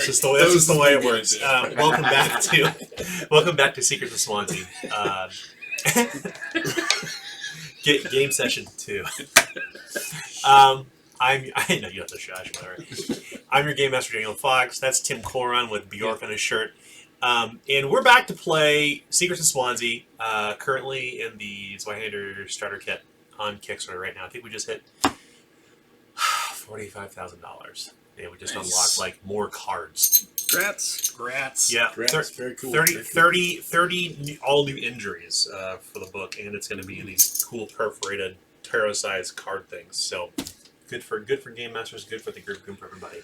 That's just the way it works. Welcome back to Secrets of Swanzi. Game session 2. I know you have to shush, whatever. I'm your game master, Daniel Fox. That's Tim Coron with Bjork on his shirt. And we're back to play Secrets of Swanzi, currently in the Zweihander starter kit on Kickstarter right now. I think we just hit $45,000. And we just unlocked like more cards. Grats. Yeah, very cool. 30 all new injuries for the book, and it's going to be in these cool perforated tarot-sized card things. So good for game masters, good for the group, good for everybody.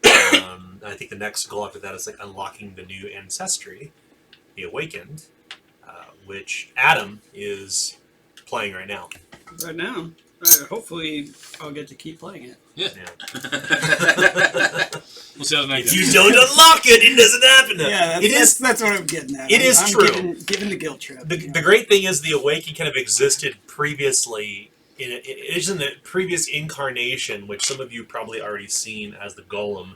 I think the next goal after that is like unlocking the new ancestry, the Awakened, which Adam is playing right now. Right now. Hopefully, I'll get to keep playing it. Yeah. We'll see how the night If you don't unlock it, it doesn't happen. Yeah, that's what I'm getting at. It is true. Given the guilt trip. The great thing is the Awakened kind of existed previously. It is in the previous incarnation, which some of you probably already seen as the Golem,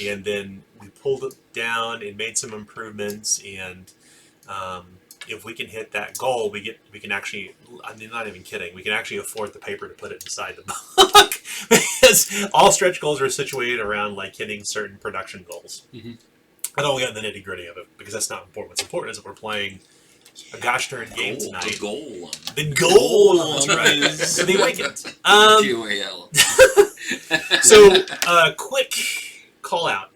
and then we pulled it down and made some improvements. And if we can hit that goal, we can actually. I'm not even kidding. We can actually afford the paper to put it inside the book because all stretch goals are situated around like hitting certain production goals. I don't get in the nitty gritty of it because that's not important. What's important is that we're playing a gosh darn game tonight. The goal. The goal. That's right. So the Awakened. So, quick call out.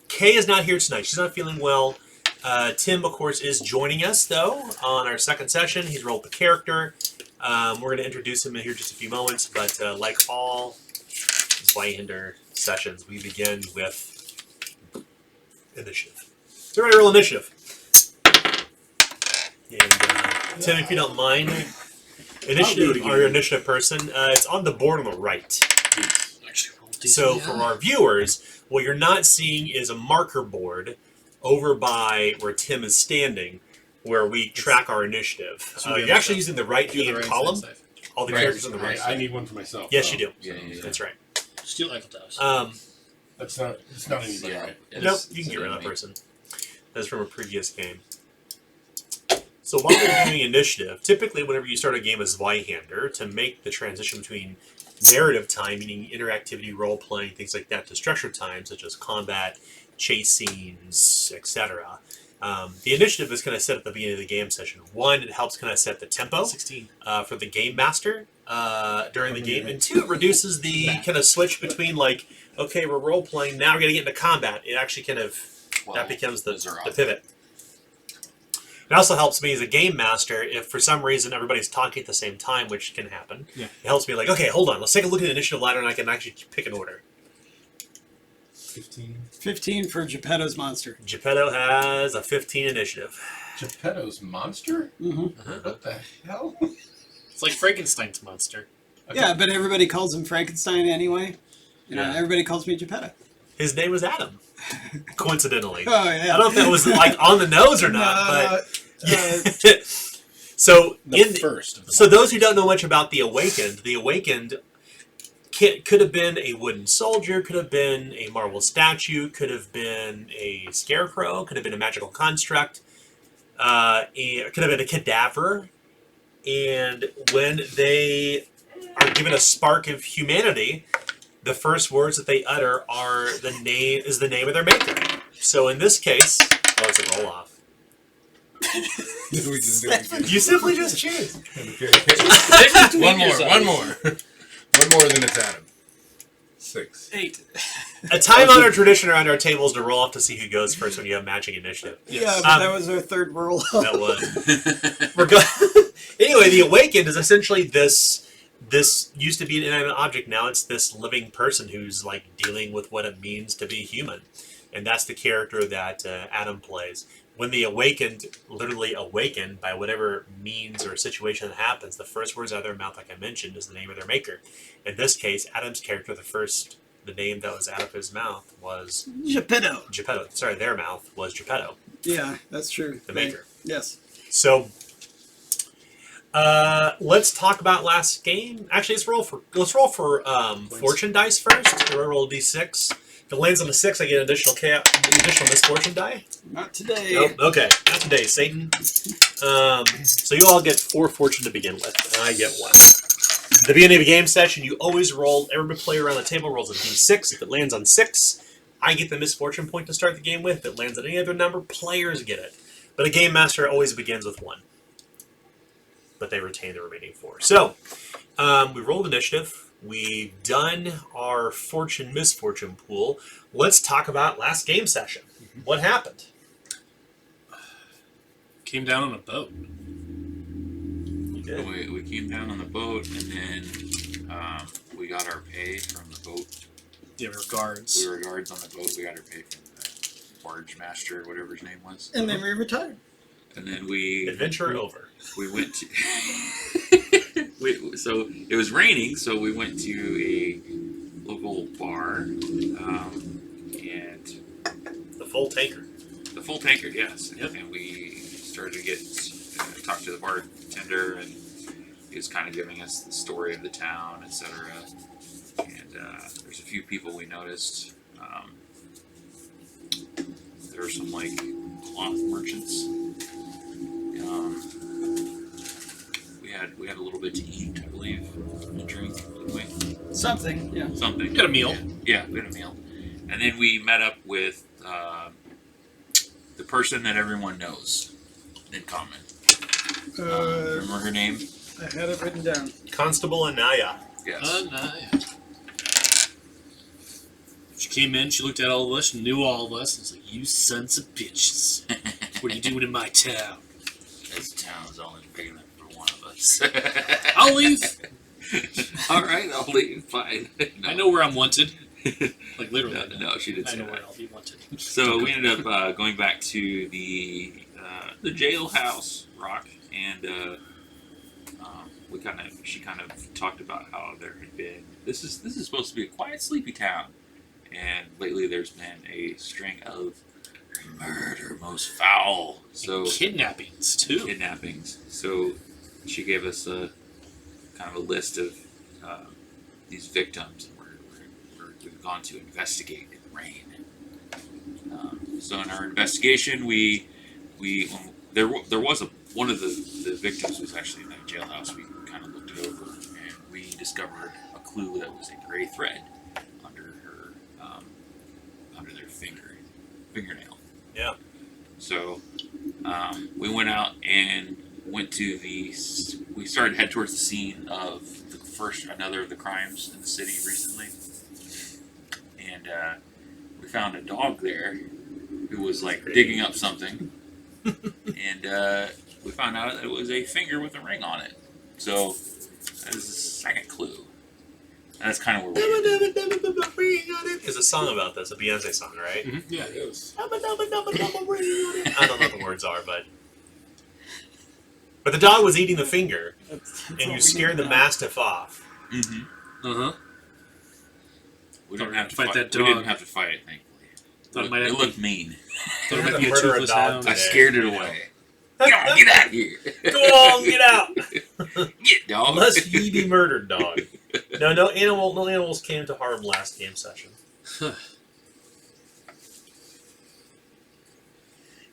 Kay is not here tonight. She's not feeling well. Tim, of course, is joining us, though, on our second session. He's rolled the character. We're going to introduce him in here just a few moments, but like all Zweihander sessions, we begin with initiative. So everybody roll initiative. And Tim, if you don't mind, initiative, or your initiative person, it's on the board on the right. So for our viewers, what you're not seeing is a marker board over by where Tim is standing, where we track our initiative. You're actually using the right-hand column. All the characters on the right. I need one for myself. Yes, you do. Yeah. That's right. Steal Eicheltaus. It's not anybody, right? Nope, you can get rid of that person. That's from a previous game. So while we're doing initiative, typically whenever you start a game as Zweihander, to make the transition between narrative time, meaning interactivity, role-playing, things like that, to structured time, such as combat, chase scenes, etc. The initiative is kind of set at the beginning of the game session. One, it helps kind of set the tempo 16 for the game master during the game. And two, it reduces the kind of switch between like, okay, we're role-playing, now we're going to get into combat. It actually kind of, that becomes the pivot. It also helps me as a game master if for some reason everybody's talking at the same time, which can happen. Yeah. It helps me like, okay, hold on, let's take a look at the initiative ladder and I can actually pick an order. 15 for Geppetto's monster. Geppetto has a 15 initiative. Geppetto's monster? What the hell? It's like Frankenstein's monster. Okay. Yeah, but everybody calls him Frankenstein anyway. You know, everybody calls me Geppetto. His name was Adam. Coincidentally. Oh, yeah. I don't know if that was like on the nose or not, but so those who don't know much about the Awakened could have been a wooden soldier, could have been a marble statue, could have been a scarecrow, could have been a magical construct, it could have been a cadaver. And when they are given a spark of humanity, the first words that they utter are the name of their maker. So in this case, it's a roll off. You simply just choose. One more than it's Adam. 6. 8. A time-honored tradition around our tables to roll off to see who goes first when you have matching initiative. Yeah, but that was our third roll. That was. Anyway, the Awakened is essentially this used to be an inanimate object. Now it's this living person who's like dealing with what it means to be human, and that's the character that Adam plays. When the Awakened literally awakened by whatever means or situation that happens, the first words out of their mouth, like I mentioned, is the name of their maker. In this case, Adam's character, the name that was out of his mouth was Geppetto. Geppetto. Sorry, their mouth was Geppetto. Yeah, that's true. The maker. Yes. So. Let's talk about last game. Actually, let's roll for fortune dice first. We'll roll a d6. If it lands on a 6, I get an additional misfortune die. Not today. Nope. Okay, not today, Satan. So you all get 4 fortune to begin with, and I get 1. At the beginning of a game session, you always roll. Every player around the table rolls a d6. If it lands on 6, I get the misfortune point to start the game with. If it lands on any other number, players get it. But a game master always begins with 1. But they retain the remaining 4. So, we rolled initiative. We've done our misfortune pool. Let's talk about last game session. What happened? Came down on a boat. We came down on the boat, and then we got our pay from the boat. Yeah, we were guards. We were guards on the boat. We got our pay from the barge master, whatever his name was. And then we retired. And then we... Adventure over. We went to... So it was raining, so we went to a local bar, and... The full tanker. The full tankard, yes. Yep. And we started to get talk to the bartender, and he was kind of giving us the story of the town, etc. And there's a few people we noticed. There were some like cloth merchants. We had a little bit to eat, I believe, and a drink. Didn't we? Something, yeah. Something. We had a meal. Yeah, we had a meal, and then we met up with the person that everyone knows in common. Remember her name? I had it written down. Constable Anaya. Yes. Nice. She came in, she looked at all of us, she knew all of us, and was like, "You sons of bitches. What are you doing in my town?" This town's only big enough for one of us. I'll leave. All right, I'll leave. Fine. No. I know where I'm wanted. Like, literally. No, she didn't I say know that. where I'll be wanted. So we ended up going back to the jailhouse, Rock, and she kind of talked about how there had been this is supposed to be a quiet, sleepy town, and lately there's been a string of murder, most foul, And kidnappings, too. kidnappings. So she gave us a kind of a list of these victims, and we've gone to investigate in the rain. So in our investigation, there was one of the victims was actually in that jailhouse. We kind of looked it over, and we discovered a clue that was a gray thread under their fingernail. Yeah. So we went out and we started to head towards the scene of another of the crimes in the city recently, and we found a dog there who was like digging up something, and we found out that it was a finger with a ring on it. So that is the second clue. And that's kind of where we... There's a song about this, a Beyonce song, right? Mm-hmm. Yeah, it is. I don't know what the words are, but the dog was eating the finger, That's and all you we scared know the now. mastiff off. Mm-hmm. Uh-huh. We didn't have to Fight that We dog. didn't have to fight it, thankfully. Thought it might have It looked mean. Thought it Had might to be a murder a toothless dog hound. I today. scared it away. Get on, get out of here. Go on, get out! Get, dog. Unless ye be murdered, dog. No animals came to harm last game session.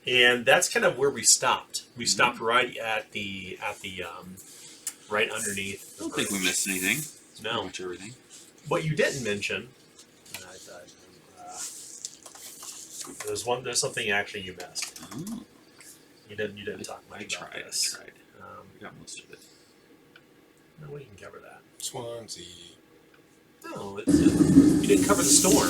And that's kind of where we stopped. We stopped right at the right underneath. I don't think we missed anything. It's pretty No. much everything. What you didn't mention, there's something actually you missed. Oh, You didn't talk much I about tried. this. We got most of it. No, we can cover that. Swanzi. No, you didn't cover the storm.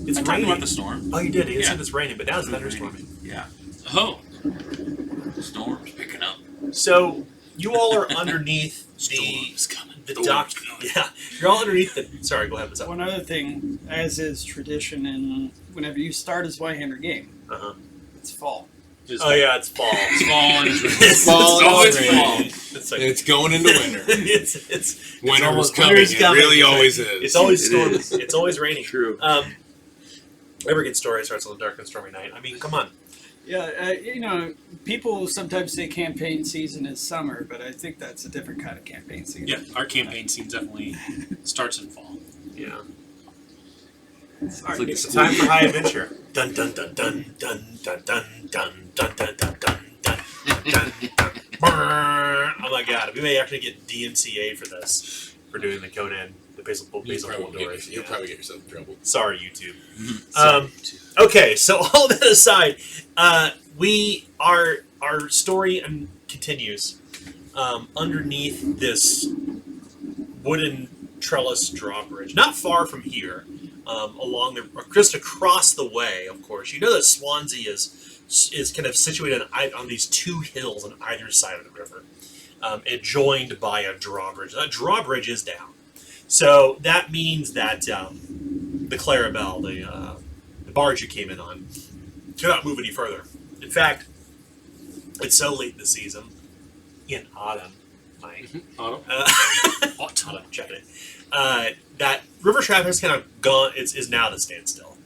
It's I talked raining. about the storm. Oh, you did. You Yeah. said it's raining, but now it's It was thunderstorming. Yeah. Oh. The storm's picking up. So you all are underneath Storm's coming. the Storm's dock. coming. Yeah, you're all underneath the. Sorry, go ahead. What's up? One other thing, as is tradition, in whenever you start a Zweihander game, Uh-huh. it's fall. Oh yeah, it's fall. It's fall and it's raining. It's fall and always it's fall. raining. It's like, And it's going into winter. it's Winter is almost- coming. winter's It coming. really It's like- always is. It's always It stormy. is. It's always raining. True. Every good story starts on a dark and stormy night. I mean, come on. Yeah, people sometimes say campaign season is summer, but I think that's a different kind of campaign season. Yeah, our campaign scene definitely starts in fall. Yeah. Sorry. like It's time for high adventure. Dun dun dun dun dun dun dun dun dun dun dun dun dun dun dun. Oh my god, we may actually get DMCA for this, for doing the Conan, the Basil doors. You'll probably get yourself in trouble. Sorry, YouTube. Sorry. Okay, so all that aside, our story continues underneath this wooden trellis drawbridge, not far from here, along just across the way. Of course, you know that Swanzi is kind of situated on these two hills on either side of the river, and joined by a drawbridge. That drawbridge is down, so that means that the Clarabelle, the barge you came in on, cannot move any further. In fact, it's so late in the season, in autumn, Mike. Autumn. Autumn, checking it. That river traffic is kind of gone. Is now at a standstill.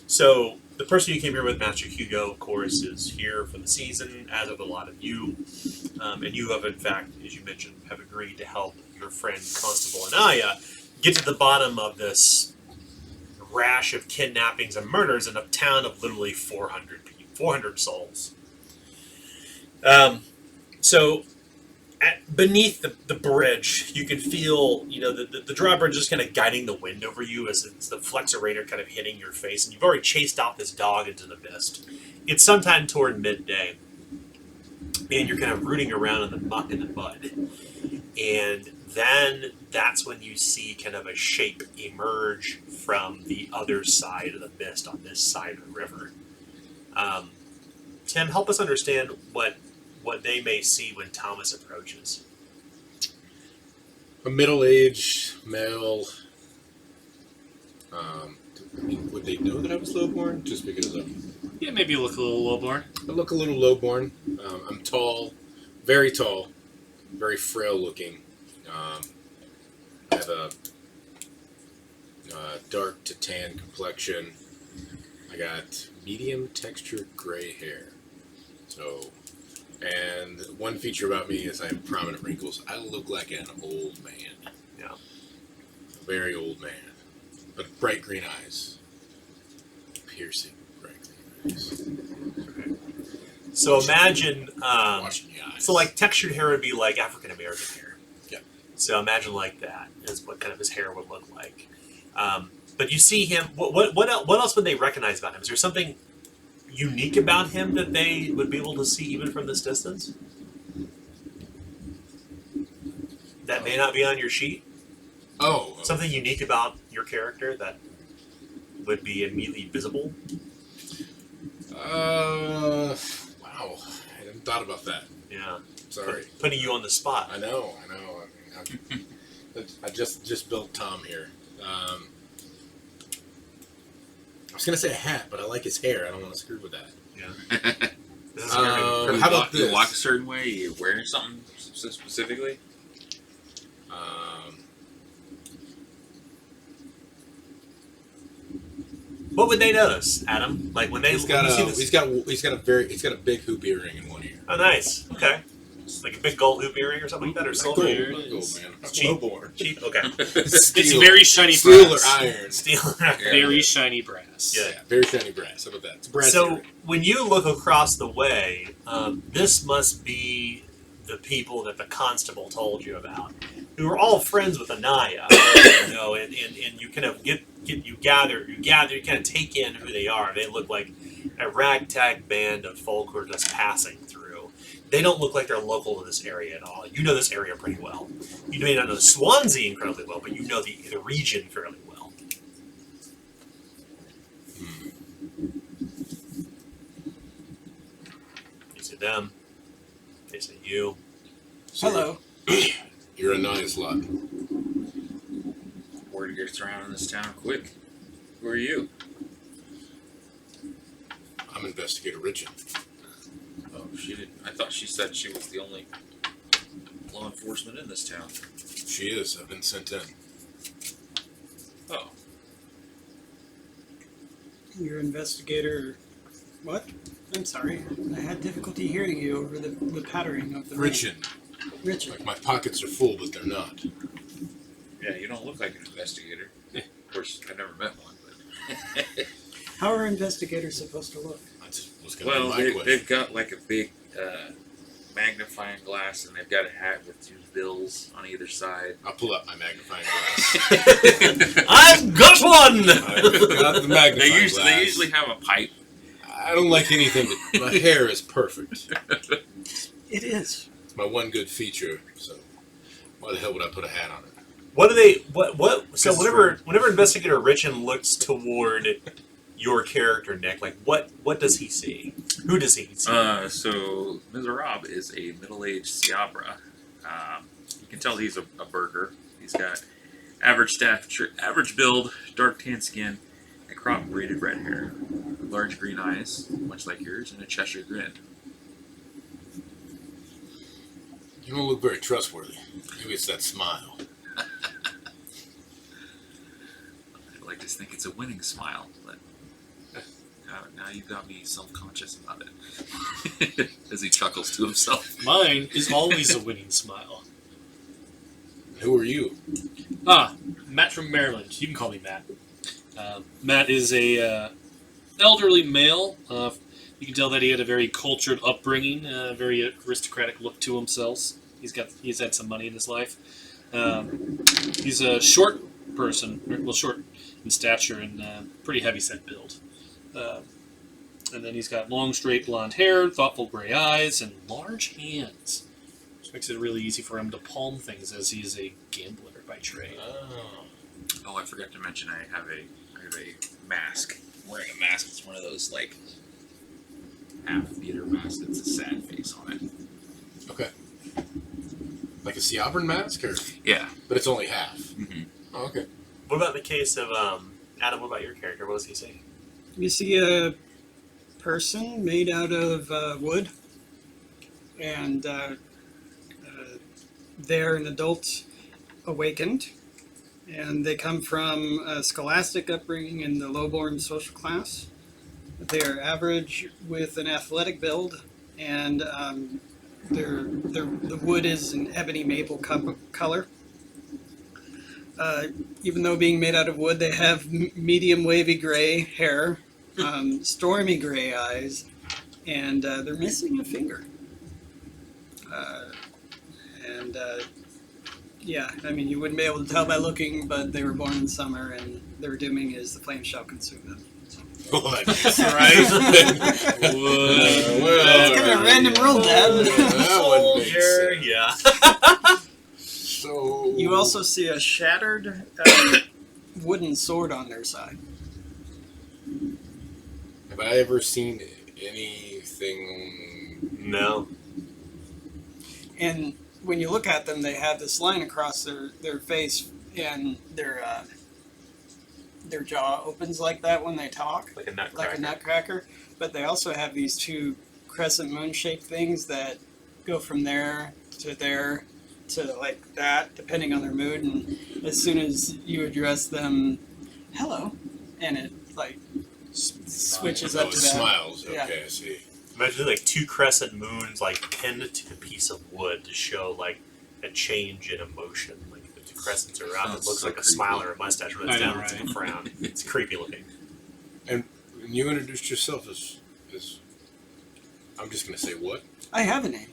So the person you came here with, Master Hugo, of course, is here for the season, as have a lot of you. And you have, in fact, as you mentioned, have agreed to help your friend Constable Anaya get to the bottom of this rash of kidnappings and murders in a town of literally 400 souls. So beneath the bridge, you can feel, the drawbridge is kind of guiding the wind over you as it's the flexorator kind of hitting your face, and you've already chased off this dog into the mist. It's sometime toward midday, and you're kind of rooting around in the muck and the mud. And then that's when you see kind of a shape emerge from the other side of the mist on this side of the river. Tim, help us understand what they may see when Thomas approaches. A middle-aged male. Would they know that I was lowborn? Just because Yeah, maybe you look a little lowborn. I look a little lowborn. I'm tall, very frail looking. I have a dark to tan complexion. I got medium textured gray hair. And one feature about me is I have prominent wrinkles. I look like an old man. Yeah. A very old man. But bright green eyes. Piercing bright green eyes. Okay. So imagine, Watching the eyes. so like textured hair would be like African American hair. Yeah. So imagine like that is what kind of his hair would look like. But you see him. What else would they recognize about him? Is there something unique about him that they would be able to see even from this distance? That may not be on your sheet? Oh. Something unique about your character that would be immediately visible? Wow. I hadn't thought about that. Yeah. Sorry. Putting you on the spot. I know. I just built Tom here. I was gonna say a hat, but I like his hair. I don't want to screw with that. Yeah. This is How about You this? walk a certain way? You're wearing something specifically? What would they notice, Adam? Like when they He's got when you see a this- he's got a big hoop earring in one ear. Oh, nice. Okay. It's like a big gold hoop earring or something like that, or silver. Gold, There not it gold, is. man. Cheap. Lowborn. Cheap. Okay. It's very shiny Steel brass. or iron. Steel. Very shiny brass. Yeah. Yeah, very shiny brass. How about that? It's a brass So earring. when you look across the way, this must be the people that the constable told you about, who are all friends with Anaya. And you kind of you kind of take in who they are. They look like a ragtag band of folk who are just passing through. They don't look like they're local to this area at all. You know this area pretty well. You may not know Swanzi incredibly well, but you know the region fairly well. You see them. They see you. Hello. You're a nice lot. Word gets around in this town quick. Who are you? I'm Investigator Richin. Oh, she didn't. I thought she said she was the only law enforcement in this town. She is. I've been sent in. Oh, Your investigator. What? I'm sorry. I had difficulty hearing you over the pattering of the rain. Richin. Richin. Like my pockets are full, but they're not. yeah. You don't look like an investigator. Of course, I've never met one. How are investigators supposed to look? I just was going to Well, be my question. they've got like a big magnifying glass, and they've got a hat with 2 bills on either side. I'll pull out my magnifying glass. I've got one. I've got the magnifying They glass. usually have a pipe. I don't like anything, but my hair is perfect. It is. It's my one good feature, so why the hell would I put a hat on it? What do they? What? So This is whenever Investigator Richin looks toward your character, Nick, like what does he see? Who does he see? So Miserab is a middle-aged Siabra. You can tell he's a burger. He's got average stature, average build, dark tan skin, and crop braided red hair, large green eyes, much like yours, and a Cheshire grin. You don't look very trustworthy. Maybe it's that smile. I like to think it's a winning smile, but now you've got me self-conscious about it. As he chuckles to himself. Mine is always a winning smile. Who are you? Matt from Maryland. You can call me Matt. Matt is a elderly male. You can tell that he had a very cultured upbringing, a very aristocratic look to himself. He's had some money in his life. He's a short person, well, short in stature and pretty heavy-set build. And then he's got long, straight blonde hair, thoughtful gray eyes, and large hands, which makes it really easy for him to palm things, as he is a gambler by trade. Oh, I forgot to mention I have a mask. I'm wearing a mask. It's one of those like half theater masks that's a sad face on it. Okay. Like a Siabran mask, or Yeah. but it's only half. Mm-hmm. Oh, okay. What about the case of Adam? What about your character? What does he see? You see a person made out of wood, and they're an adult awakened, and they come from a scholastic upbringing in the low-born social class. They are average with an athletic build, and the wood is an ebony maple color. Even though being made out of wood, they have medium wavy gray hair, stormy gray eyes, and they're missing a finger. Yeah, I mean, you wouldn't be able to tell by looking, but they were born in summer, and their dooming is the flame shall consume them. What? Right? That's kind of a random roll, Dad. That one makes Soldier, sense. yeah. So You also see a shattered wooden sword on their side. have I ever seen anything? No. And when you look at them, they have this line across their face, and their jaw opens like that when they talk, Like a nutcracker. like a nutcracker. But they also have these 2 crescent moon-shaped things that go from there to like that, depending on their mood. And as soon as you address them, hello, and it like switches up Oh, to it that. smiles. Yeah. Okay, I see. Imagine like 2 crescent moons like pinned to a piece of wood to show like a change in emotion. Like if the 2 crescents are up, it Sounds looks so like a creepy. smile or a mustache. When it's I know, down, it's like a right? frown. It's creepy looking. And you introduced yourself as I'm just gonna say what? I have a name.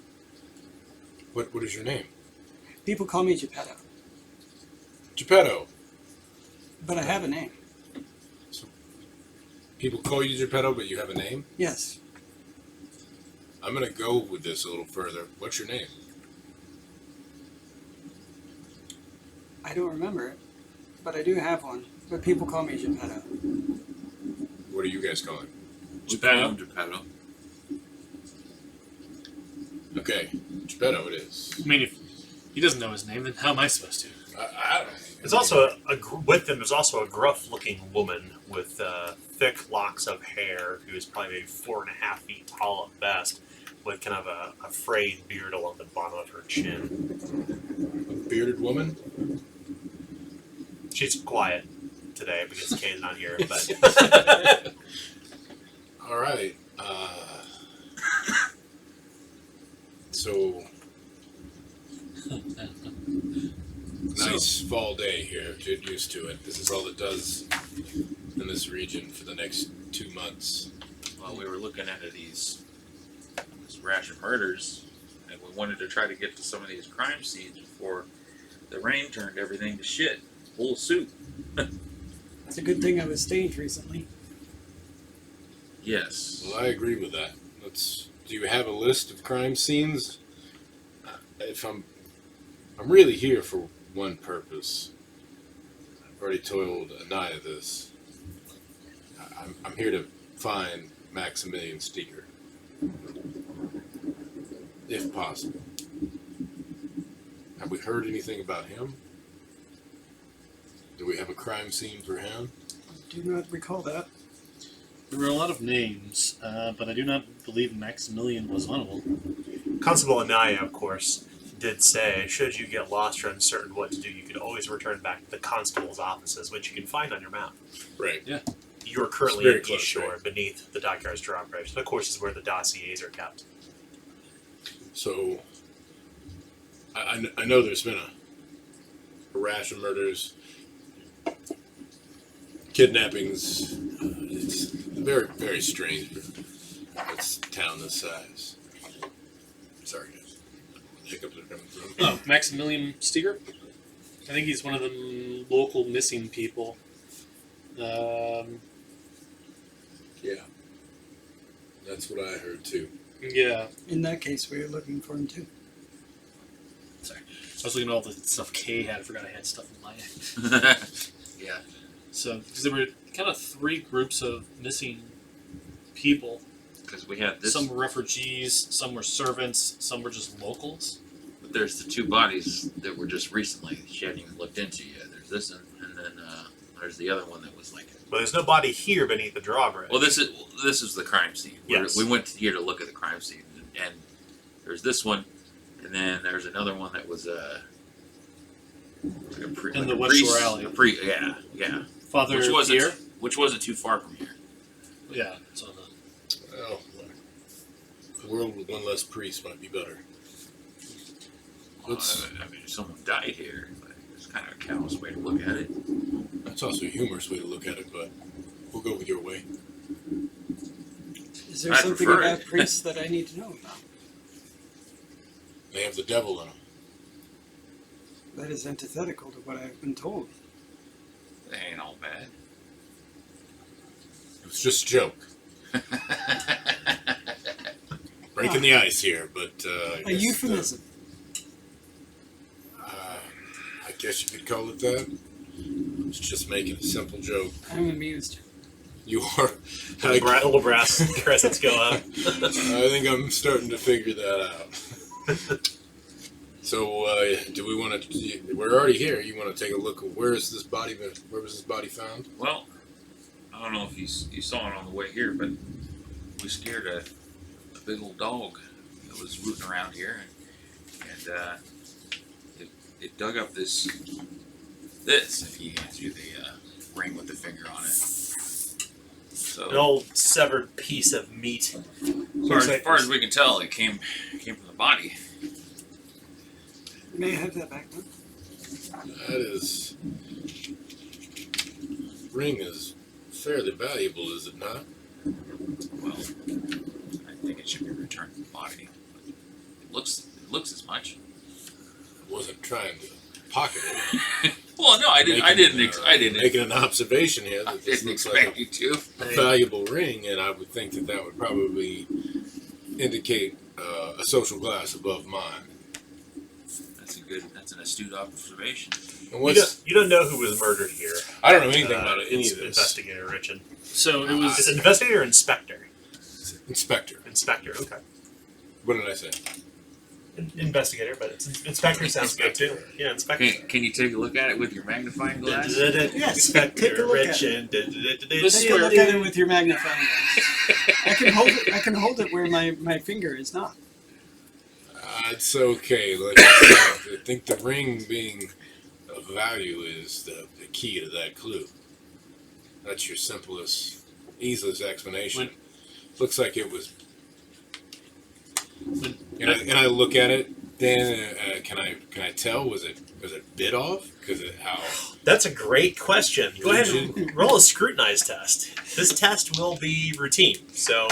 What is your name? People call me Geppetto, Geppetto. but I have a name. People call you Geppetto, but you have a name? Yes. I'm gonna go with this a little further. What's your name? I don't remember it, but I do have one. But people call me Geppetto. What are you guys calling? Geppetto. Geppetto. Okay, Geppetto it is. I mean, if he doesn't know his name, then how am I supposed to? I don't. There's also with them. There's also a gruff-looking woman with thick locks of hair who is probably maybe 4.5 feet tall at best, with kind of a frayed beard along the bottom of her chin. A bearded woman. She's quiet today because Kay's not here. But All right. So nice fall day here. Get used to it. This is all it does in this region for the next 2 months. Well, we were looking into these rash of murders, and we wanted to try to get to some of these crime scenes before the rain turned everything to shit. Full suit. It's a good thing I was staged recently. Yes. Well, I agree with that. Do you have a list of crime scenes? If I'm really here for one purpose. I've already told Anaya this. I'm here to find Maximilian Steger, if possible. Have we heard anything about him? Do we have a crime scene for him? Do not recall that. There were a lot of names, but I do not believe Maximilian was one of them. Constable Anaya, of course, did say, should you get lost or uncertain what to do, you could always return back to the constable's offices, which you can find on your map. Right. Yeah. You are currently Very in close, East Shore, right. beneath the dockyard's drawbridge. That, of course, is where the dossiers are kept. So, I know there's been a rash of murders, kidnappings. It's very, very strange for it's a town this size. Sorry, guys. Hiccups are coming through. Oh, Maximilian Steger? I think he's one of the local missing people. Yeah. That's what I heard too. Yeah. In that case, we were looking for him too. Sorry. I was looking at all the stuff Kay had. I forgot I had stuff in my head. Yeah. So, because there were kind of three groups of missing people. Because we had this. Some were refugees, some were servants, some were just locals. But there's the two bodies that were just recently. She hadn't even looked into yet. There's this one, and then there's the other one that was like. But there's no body here beneath the drawbridge. Well, this is the crime scene. Yes. We went here to look at the crime scene, and there's this one, and then there's another one that was like a In the West Shore Alley. Yeah. Father Pierre? Which wasn't too far from here. Yeah. It's on the, Well, a world with one less priest might be better. I mean, if someone died here, but it's kind of a callous way to look at it. That's also a humorous way to look at it, but we'll go with your way. Is there I something prefer about it. priests that I need to know about? They have the devil in them. That is antithetical to what I've been told. They ain't all bad. It was just a joke. Breaking the ice here, but I A guess, euphemism. I guess you could call it that. I was just making a simple joke. I'm amused. You are. Little brass crescents go up. I think I'm starting to figure that out. So, do we want to? We're already here. You want to take a look at where was this body found? Well, I don't know if you saw it on the way here, but we scared a big old dog that was rooting around here, and it dug up this. If you do the ring with the finger on it. So An old severed piece of meat. as far as we can tell, it came from the body. May I have that back then? That is. Ring is fairly valuable, is it not? Well, I think it should be returned to the body. It looks as much. I wasn't trying to pocket it. Well, no, I didn't. Making an observation here I that this didn't looks expect like you to. a valuable ring, and I would think that would probably indicate a social class above mine. That's an astute observation. And what's, You don't know who was murdered here. I don't know anything about it, any It's of this. Investigator Richin. so it Is was. it investigator or inspector? Inspector. Inspector, okay. What did I say? Investigator, but inspector sounds good too. Yeah, inspector. Can you take a look at it with your magnifying glass? Yes, take a Inspector look at Richin. This Take is a look where- at it with your magnifying glass. I can hold it where my finger is not. It's okay. Like I said, I think the ring being of value is the key to that clue. That's your simplest, easiest explanation. Looks like it was. And I look at it, Dan, can I tell? Was it bit off? Because of how? That's a great question. Go ahead and roll a scrutinized test. This test will be routine, so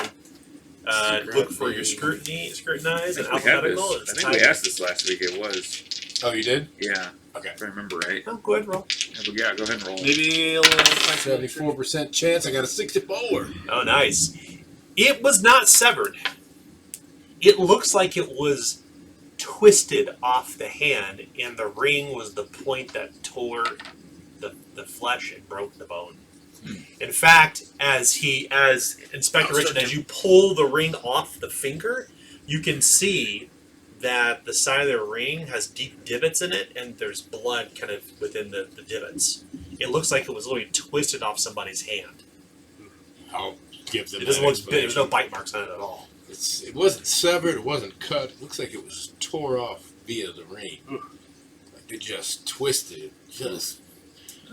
look for your scrutinize, and I think we have this. alphabetical. I think we asked this last week. It was. Oh, you did? Yeah. Okay. If I remember right. Oh, go ahead, roll. Yeah, go ahead and roll. Maybe a little 74% chance. I got a 64. Oh, nice. It was not severed. It looks like it was twisted off the hand, and the ring was the point that tore the flesh and broke the bone. In fact, as Inspector Richin, as you pull the ring off the finger, you can see that the side of the ring has deep divots in it, and there's blood kind of within the divots. It looks like it was literally twisted off somebody's hand. I'll give them. It doesn't look. There's no bite marks on it at all. It wasn't severed. It wasn't cut. It looks like it was tore off via the ring. Like they just twisted it. Just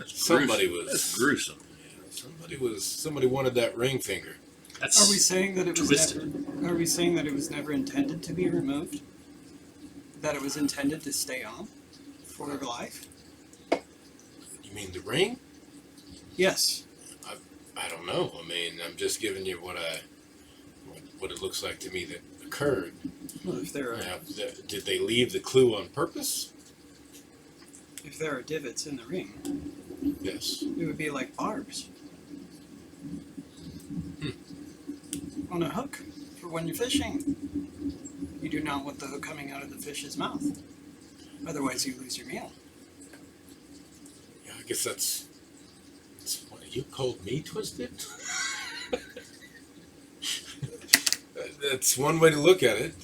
somebody was. That's gruesome. Yeah, somebody wanted that ring finger. That's Are we saying that it was twisted. never? Are we saying that it was never intended to be removed? That it was intended to stay on for life? You mean the ring? Yes. I don't know. I mean, I'm just giving you what it looks like to me that occurred. Well, if there are Now, did they leave the clue on purpose? divots in the ring, Yes. it would be like barbs on a hook for when you're fishing. You do not want the hook coming out of the fish's mouth, otherwise you lose your meal. Yeah, I guess that's what you called me twisted. That's one way to look at it.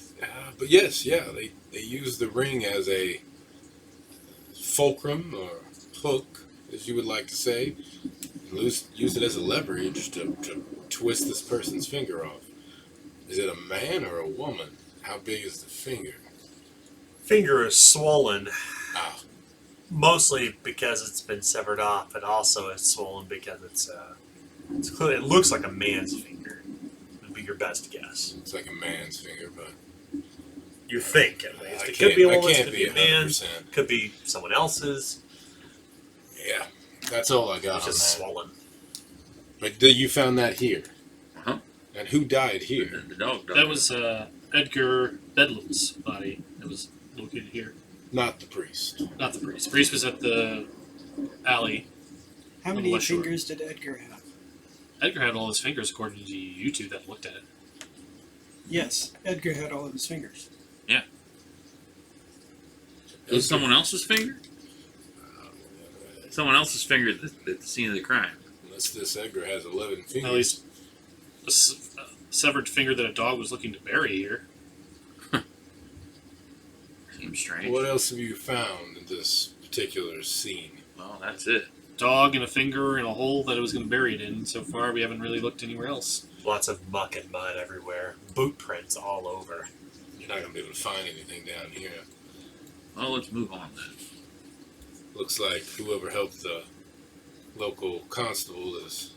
But yes, yeah, they use the ring as a fulcrum or hook, as you would like to say, and use it as a leverage to twist this person's finger off. Is it a man or a woman? How big is the finger? Finger is swollen, Ah, mostly because it's been severed off, but also it's swollen because it's clearly, it looks like a man's finger. Would be your best guess. it's like a man's finger, but You think at least. I It could be a can't- I woman's, can't could be a be man's, 100%. could be someone else's. Yeah, that's all I got It's on just that. swollen. But you found that here, Uh-huh. and who died here? The dog died. That was Edgar Bedlam's body that was located here. Not the priest. Not the priest. The priest was at the alley. How On the many West Shore. fingers did Edgar have? Edgar had all his fingers, according to you two that looked at it. Yes, Edgar had all of his fingers. It was someone else's finger? Someone else's finger at the scene of the crime. Unless this Edgar has 11 fingers. At least a severed finger that a dog was looking to bury here. Seems strange. What else have you found in this particular scene? Well, that's it. Dog and a finger in a hole that it was going to bury it in. So far, we haven't really looked anywhere else. Lots of muck and mud everywhere. Boot prints all over. You're not going to be able to find anything down here. Well, let's move on then. Looks like whoever helped the local constable looks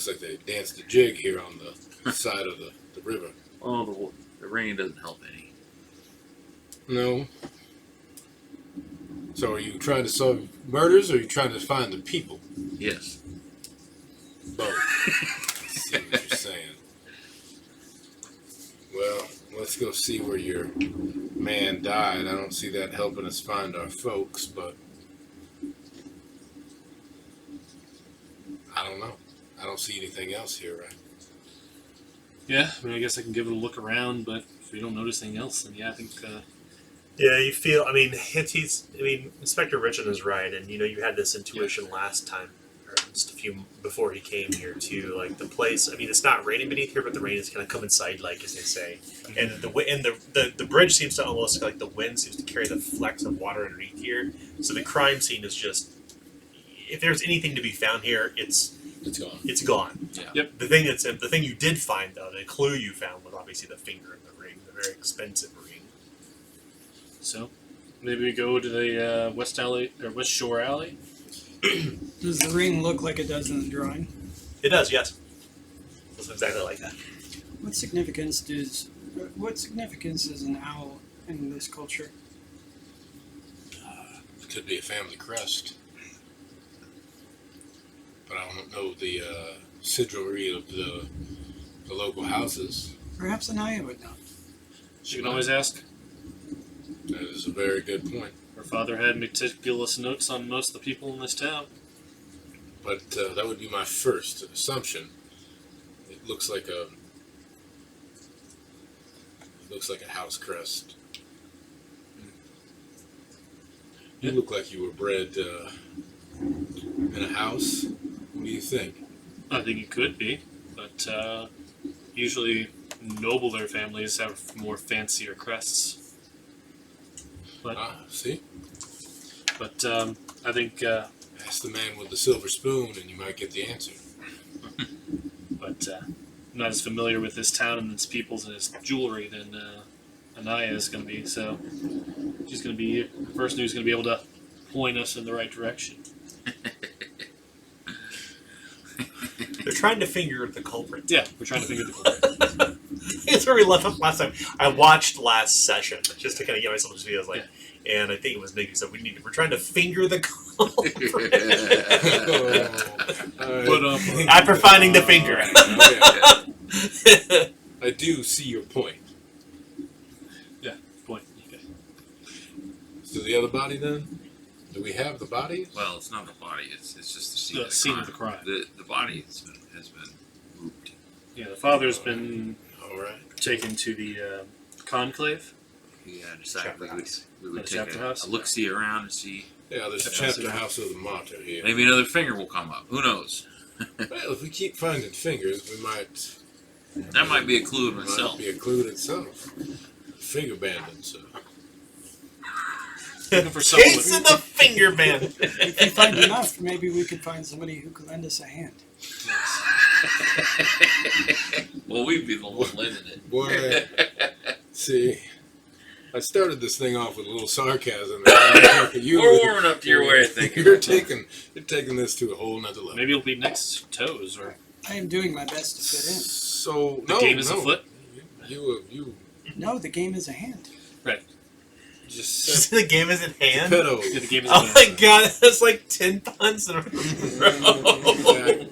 like they danced a jig here on the side of the river. Well, the rain doesn't help any. No. So are you trying to solve murders or are you trying to find the people? Yes. Both. I see what you're saying. Well, let's go see where your man died. I don't see that helping us find our folks, but I don't know. I don't see anything else here, right? Yeah, I mean, I guess I can give it a look around, but if we don't notice anything else, then yeah, I think Yeah, you feel. I mean, Inspector Richin is right, and you had this intuition last time, or just a few before he came here too. Like the place. I mean, it's not raining beneath here, but the rain is kind of coming side-like, as they say. And the bridge seems to almost like the wind seems to carry the flecks of water underneath here. So the crime scene is just. If there's anything to be found here, it's gone. It's gone. Yeah. Yep. The thing you did find though, the clue you found was obviously the finger in the ring, the very expensive ring. so. Maybe we go to the West Shore alley. Does the ring look like it does in the drawing? It does, yes. Looks exactly like that. What significance does an owl in this culture? It could be a family crest. But I don't know the sigilry of the local houses. Perhaps Anaya would know. She can always ask. That is a very good point. Her father had meticulous notes on most of the people in this town. But that would be my first assumption. It looks like a house crest. You look like you were bred in a house. What do you think? I think it could be, but usually nobler families have more fancier crests. But See? But I think, Ask the man with the silver spoon and you might get the answer. but I'm not as familiar with this town and its peoples and its jewelry than Anaya is going to be. So she's going to be the person who's going to be able to point us in the right direction. They're trying to finger the culprit. Yeah, we're trying to figure the culprit. It's where we left off last time. I watched last session just to kind of get myself to videos like, and I think it was Nick who said we're trying to finger the culprit. After finding the finger. I do see your point. Point. Okay. So the other body then? Do we have the body? Well, it's not the body. It's just the scene, The scene of the crime. The body has been moved. Yeah, the father's been All right. taken to the conclave. Yeah, decided we would The take chapter house? a look-see around and see. Yeah, there's a chapter house of the martyr here. Maybe another finger will come up. Who knows? Well, if we keep finding fingers, we might. That might be a clue in Might itself. be a clue in itself. Finger bandits. Looking for someone Case in the finger band. If we find enough, maybe we could find somebody who could lend us a hand. Well, we'd be the one lending it. Boy, see, I started this thing off with a little sarcasm. And you, We're warming up to your way of thinking. You're taking this to a whole nother level. Maybe it'll be next toes or I am doing my best to fit So the no, game is no. afoot. You in. No, the game is a hand. just The game is in hand. pedo. Yeah, the game is Oh in my hand. god, that's like 10 puns in a row.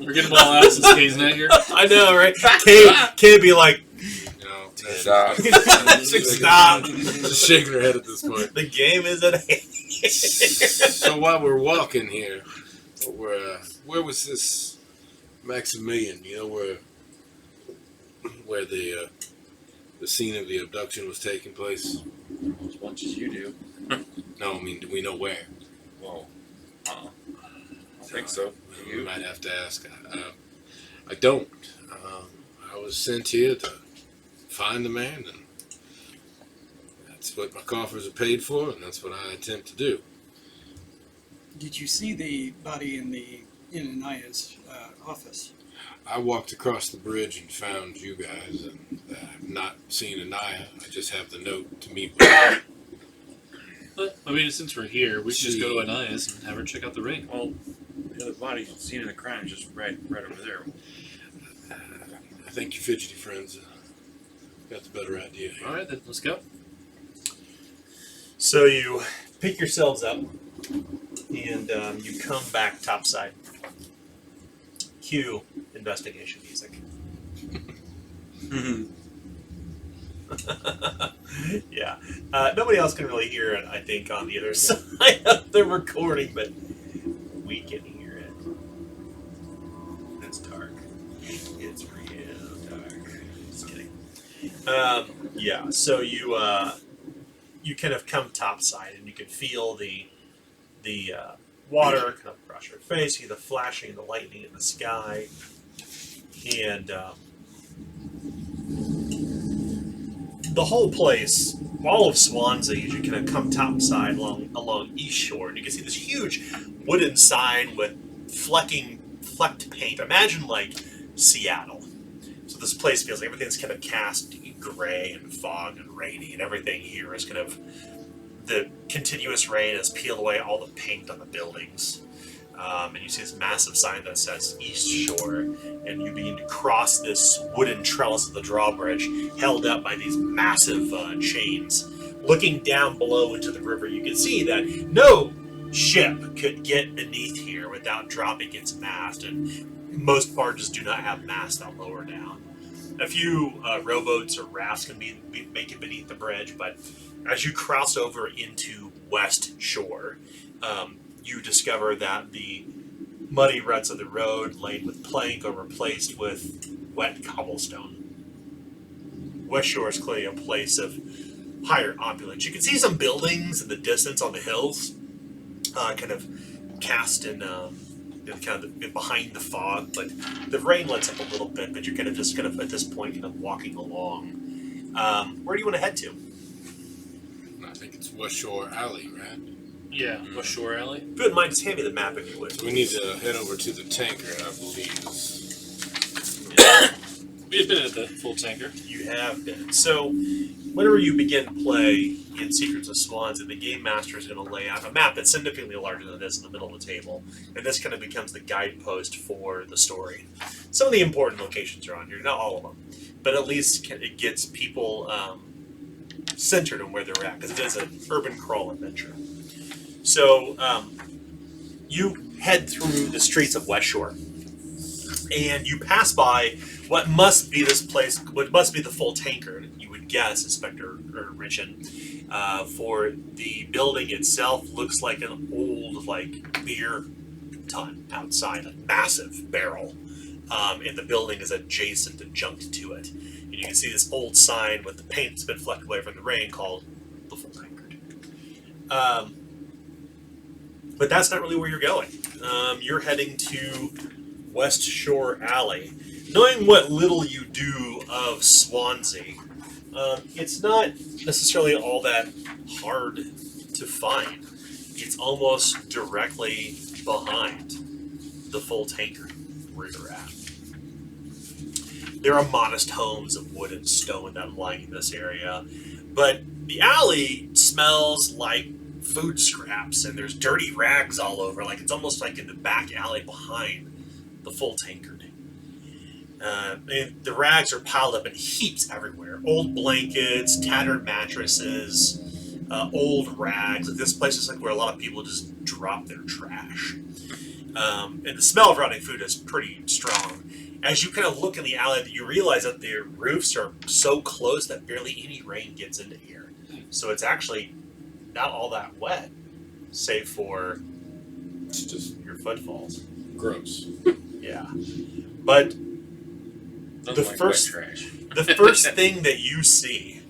We're getting them all out since Kay's not here. I know, right? Kay be like, Stop. stop. Just shaking her head at this point. The game is at hand. So while we're walking here, where was this Maximilian? You know where the scene of the abduction was taking place? As much as you do. No, I mean, do we know where? Well, I think so. We might have to ask. I don't. I was sent here to find the man, and that's what my coffers are paid for, and that's what I attempt to do. Did you see the body in Anaya's office? I walked across the bridge and found you guys, and I've not seen Anaya. I just have the note to meet with her. But, I mean, since we're here, we should just go to Anaya's and have her check out the ring. Well, the other body seen in the crime is just right over there. I think your fidgety friends got the better idea here. All right, then let's go. So you pick yourselves up, and you come back topside. Cue investigation music. Yeah. Nobody else can really hear it, I think, on the other side of the recording, but we can hear it. It's dark. It's real dark. Just kidding. Yeah, so you kind of come topside, and you can feel the water kind of brush your face, you see the flashing of the lightning in the sky, and the whole place, all of Swanzi, you kind of come topside along East Shore, and you can see this huge wooden sign with flecked paint. Imagine like Seattle. So this place feels like everything's kind of cast gray and fog and rainy, and everything here is kind of the continuous rain has peeled away all the paint on the buildings. And you see this massive sign that says East Shore, and you begin to cross this wooden trellis of the drawbridge held up by these massive chains looking down below into the river, you can see that no ship could get beneath here without dropping its mast, and most barges do not have masts that lower down. A few rowboats or rafts can make it beneath the bridge, but as you cross over into West Shore, you discover that the muddy ruts of the road laid with plank are replaced with wet cobblestone. West Shore is clearly a place of higher opulence. You can see some buildings in the distance on the hills, kind of cast in kind of behind the fog, but the rain lets up a little bit, but you're kind of just kind of at this point kind of walking along. Where do you want to head to? I think it's West Shore Alley, right? Yeah, West Shore Alley. If you wouldn't mind, just hand me the map if you would. So we need to head over to the tanker, I believe. We had been at the full tanker. You have been. So, whenever you begin play in Secrets of Swanzi, the game master is going to lay out a map that's significantly larger than this in the middle of the table, and this kind of becomes the guidepost for the story. Some of the important locations are on here, not all of them, but at least it gets people centered on where they're at, because it is an urban crawl adventure. So, you head through the streets of West Shore, and you pass by what must be this place, what must be the full tanker, you would guess, Inspector Richin. For the building itself, looks like an old, beer tun outside, a massive barrel. And the building is adjacent, adjunct to it. And you can see this old sign with the paint that's been flecked away from the rain called the Full Tankard. But that's not really where you're going. You're heading to West Shore Alley. Knowing what little you do of Swanzi, it's not necessarily all that hard to find. It's almost directly behind the Full Tankard where you're at. There are modest homes of wood and stone that line in this area, but the alley smells like food scraps, and there's dirty rags all over, like it's almost like in the back alley behind the Full Tankard. And the rags are piled up in heaps everywhere. Old blankets, tattered mattresses, old rags. This place is like where a lot of people just drop their trash. And the smell of rotting food is pretty strong. As you kind of look in the alley, you realize that the roofs are so close that barely any rain gets into here. So it's actually not all that wet, save for It's just your footfalls. gross. Yeah. But Doesn't The like first- wet trash. the first thing that you see,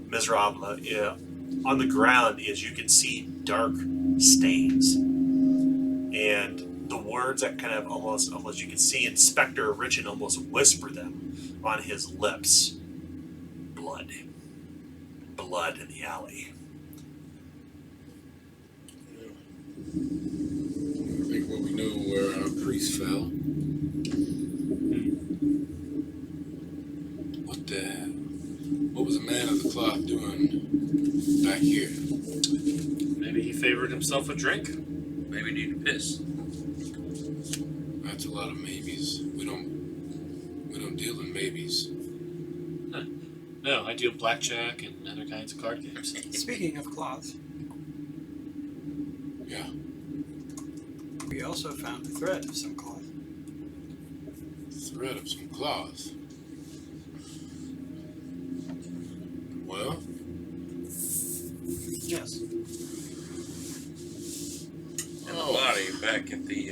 Ms. Ravla, on the ground is you can see dark stains. And the words that kind of almost you can see Inspector Richin almost whisper them on his lips. Blood. Blood in the alley. I think what we know where our priest fell. What was the man of the cloth doing back here? Maybe he favored himself a drink. Maybe need to piss. That's a lot of maybes. We don't deal in maybes. No, I deal blackjack and other kinds of card games. Speaking of cloths, Yeah. we also found a thread of some cloth. Thread of some cloth. Well, Yes. And the body back at the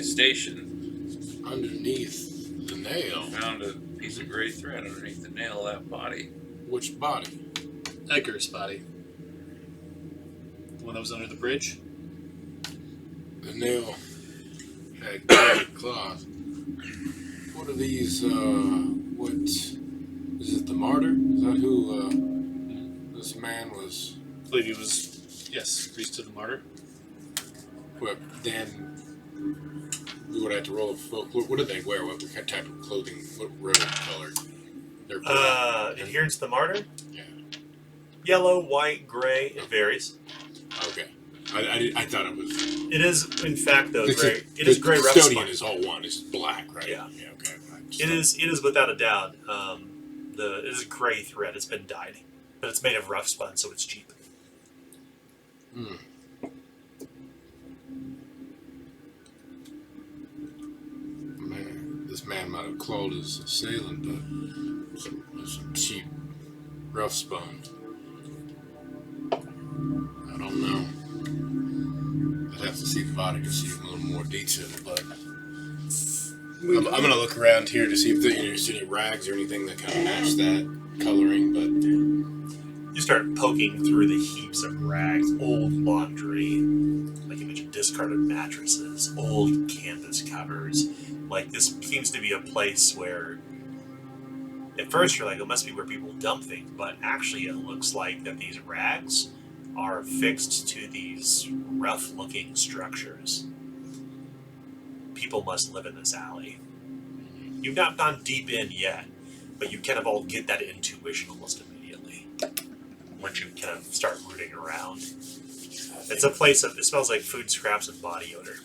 station. underneath the nail. Found a piece of gray thread underneath the nail of that body. Which body? Edgar's body. The one that was under the bridge. The nail had gray cloth. What are these, what, is it the martyr? Is that who, this man was, I believe he was, yes, priest to the martyr. what, then we would have to roll a what did they wear? What type of clothing? What robe color? They're black. Adherence to the martyr? Yeah. Yellow, white, gray, it varies. Okay. I thought it was. It is, in fact, though, It's gray. a- It is the gray custodian replicant. is all one. It's black, right? Yeah. Yeah. Okay. It is without a doubt. It is a gray thread. It's been dyed, but it's made of rough spun, so it's cheap. Hmm. Man, this man might have clawed his assailant, but some cheap, rough spun. I don't know. I'd have to see the body to see a little more detail, but I'm going to look around here to see if there's any rags or anything that kind of match that coloring, but You start poking through the heaps of rags, old laundry, like you mentioned, discarded mattresses, old canvas covers. Like, this seems to be a place where, at first you're like, it must be where people dump things, but actually it looks like that these rags are fixed to these rough-looking structures. People must live in this alley. You've not gone deep in yet, but you kind of all get that intuition almost immediately once you kind of start rooting around. It's a place it smells like food scraps and body odor.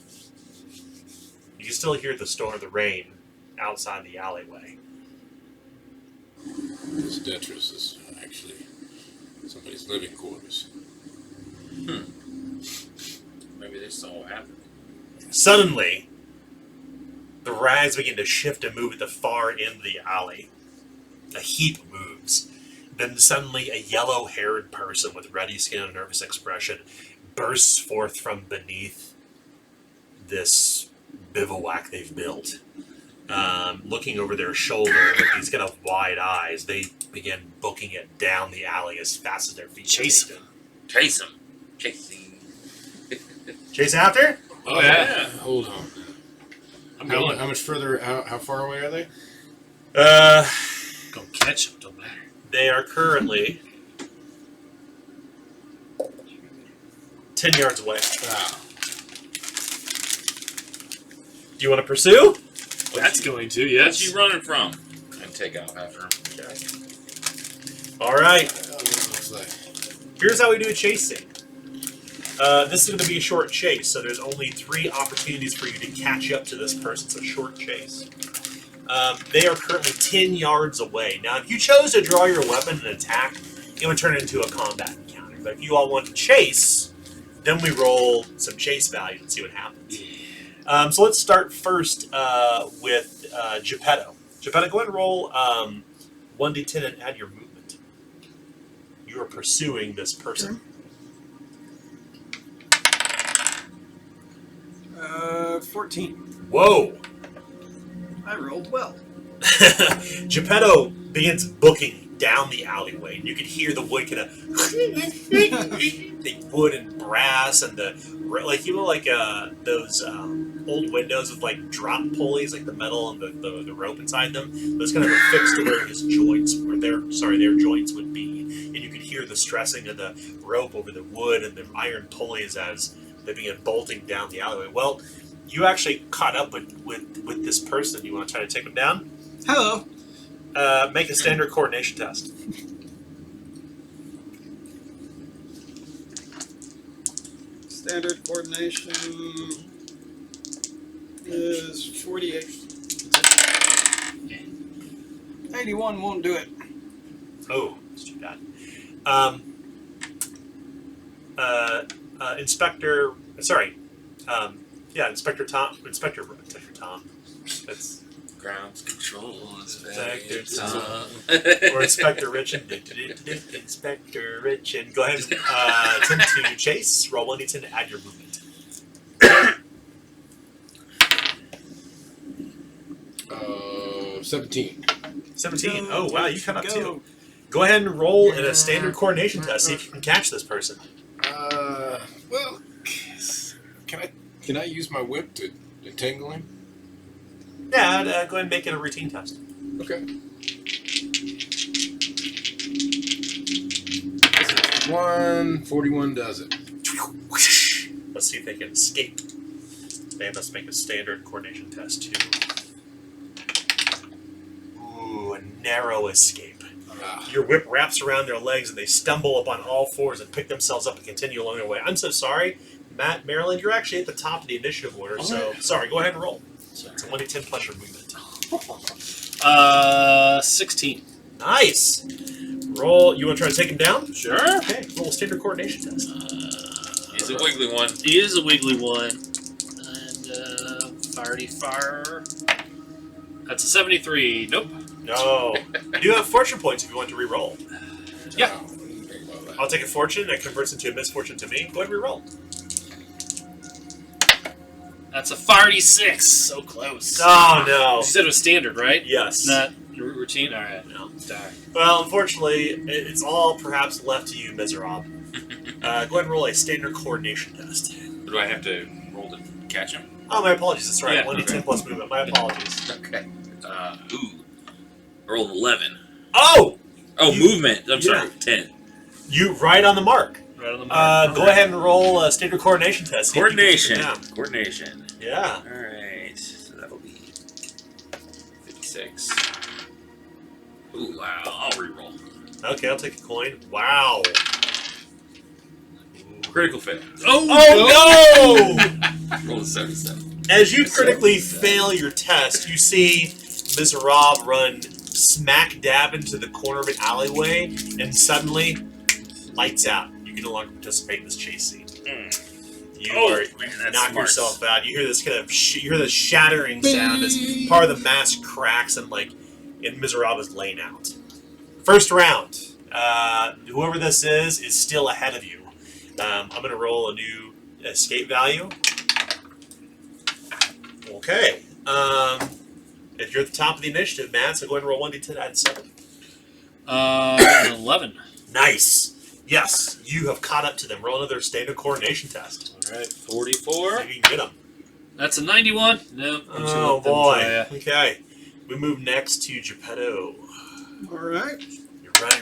You can still hear the storm of the rain outside the alleyway. this detritus is actually somebody's living quarters. Maybe they saw what happened. Suddenly, the rags begin to shift and move at the far end of the alley. A heap moves. Then suddenly a yellow-haired person with ruddy skin and a nervous expression bursts forth from beneath this bivouac they've built. Looking over their shoulder with these kind of wide eyes, they begin booking it down the alley as fast as their feet Chase can take them. Chase him. Chasing. Chase after? Oh, yeah. Hold on. I'm How, going. how much further, how far away are they? Go catch him. Don't matter. They are currently 10 yards away. Ah, Do you want to pursue? That's going to, What's yes. you running from? And take out after him. All right. that looks like. Here's how we do a chasing. This is going to be a short chase, so there's only 3 opportunities for you to catch up to this person. It's a short chase. They are currently 10 yards away. Now, if you chose to draw your weapon and attack, it would turn into a combat encounter. But if you all want to chase, then we roll some chase value and see what happens. So let's start first with Geppetto. Geppetto, go ahead and roll 1d10 and add your movement. You are pursuing this person. 14. Whoa! I rolled well. Geppetto begins booking down the alleyway, and you can hear the wood kind of the wood and brass and the those old windows with like drop pulleys, like the metal and the rope inside them. Those kind of affixed to where his joints, their joints would be, and you could hear the stressing of the rope over the wood and the iron pulleys as they begin bolting down the alleyway. Well, you actually caught up with this person. You want to try to take him down? Hello. Make a standard coordination test. Standard coordination is 48. 81 won't do it. Oh, that's too bad. Inspector. Sorry. Inspector Tom. Inspector Tom. That's Grounds control. Inspector Tom. Or Inspector Richin. Inspector Richin. Go ahead and attempt to chase. Roll 1d10 to add your movement. 17. 17. Oh, wow, you caught up too. Go ahead and roll in a standard coordination test. See if you can catch this person. Well, can I use my whip to entangle him? Yeah, go ahead and make it a routine test. Okay. 141 does it. Let's see if they can escape. They must make a standard coordination test too. Ooh, a narrow escape. Your whip wraps around their legs and they stumble up on all fours and pick themselves up and continue along their way. I'm so sorry, Matt, Maryland, you're actually at the top of the initiative order, so sorry, go ahead and roll. It's a 1d10 plus your movement. 16. Nice. Roll. You want to try to take him down? Sure. Okay. Roll a standard coordination test. He's a wiggly one. He is a wiggly one. And farty far. That's a 73. Nope. No. You do have fortune points if you want to re-roll. Yeah. Oh, I didn't think about that. I'll take a fortune. That converts into a misfortune to me. Go ahead and re-roll. That's a farty 6. So close. Oh no. You said it was standard, right? Yes. Not routine? Alright. No. Darn. Well, unfortunately, it's all perhaps left to you, Miserable. Go ahead and roll a standard coordination test. Do I have to roll to catch him? Oh, my apologies. That's right. Yeah, 1d10 okay. plus movement. My apologies. Okay. Ooh. I rolled 11. Oh! Oh, You- movement. I'm sorry. 10. You right on the mark. Right on the mark. Go ahead and roll a standard coordination test. See if you can take Coordination. it down. Coordination. Yeah. Alright. So that'll be 56. Ooh, wow. I'll reroll. Okay, I'll take a coin. Wow. Critical fail. Oh no! Roll a 77. As you critically fail your test, you see Ms. Rob run smack dab into the corner of an alleyway, and suddenly, lights out. You can no longer participate in this chase scene. You are man, that's knock smart. yourself out. You hear this kind of you hear this shattering sound as part of the mask cracks and Ms. Rob is laying out. First round. Whoever this is still ahead of you. I'm going to roll a new escape value. Okay. If you're at the top of the initiative, Matt, so go ahead and roll 1d10, add 7. 11. Nice. Yes, you have caught up to them. Roll another standard coordination test. Alright, 44. See if you can get them. That's a 91. No. I'm just gonna Oh, let them boy. try, Okay. We move next to Geppetto. Alright. You're running,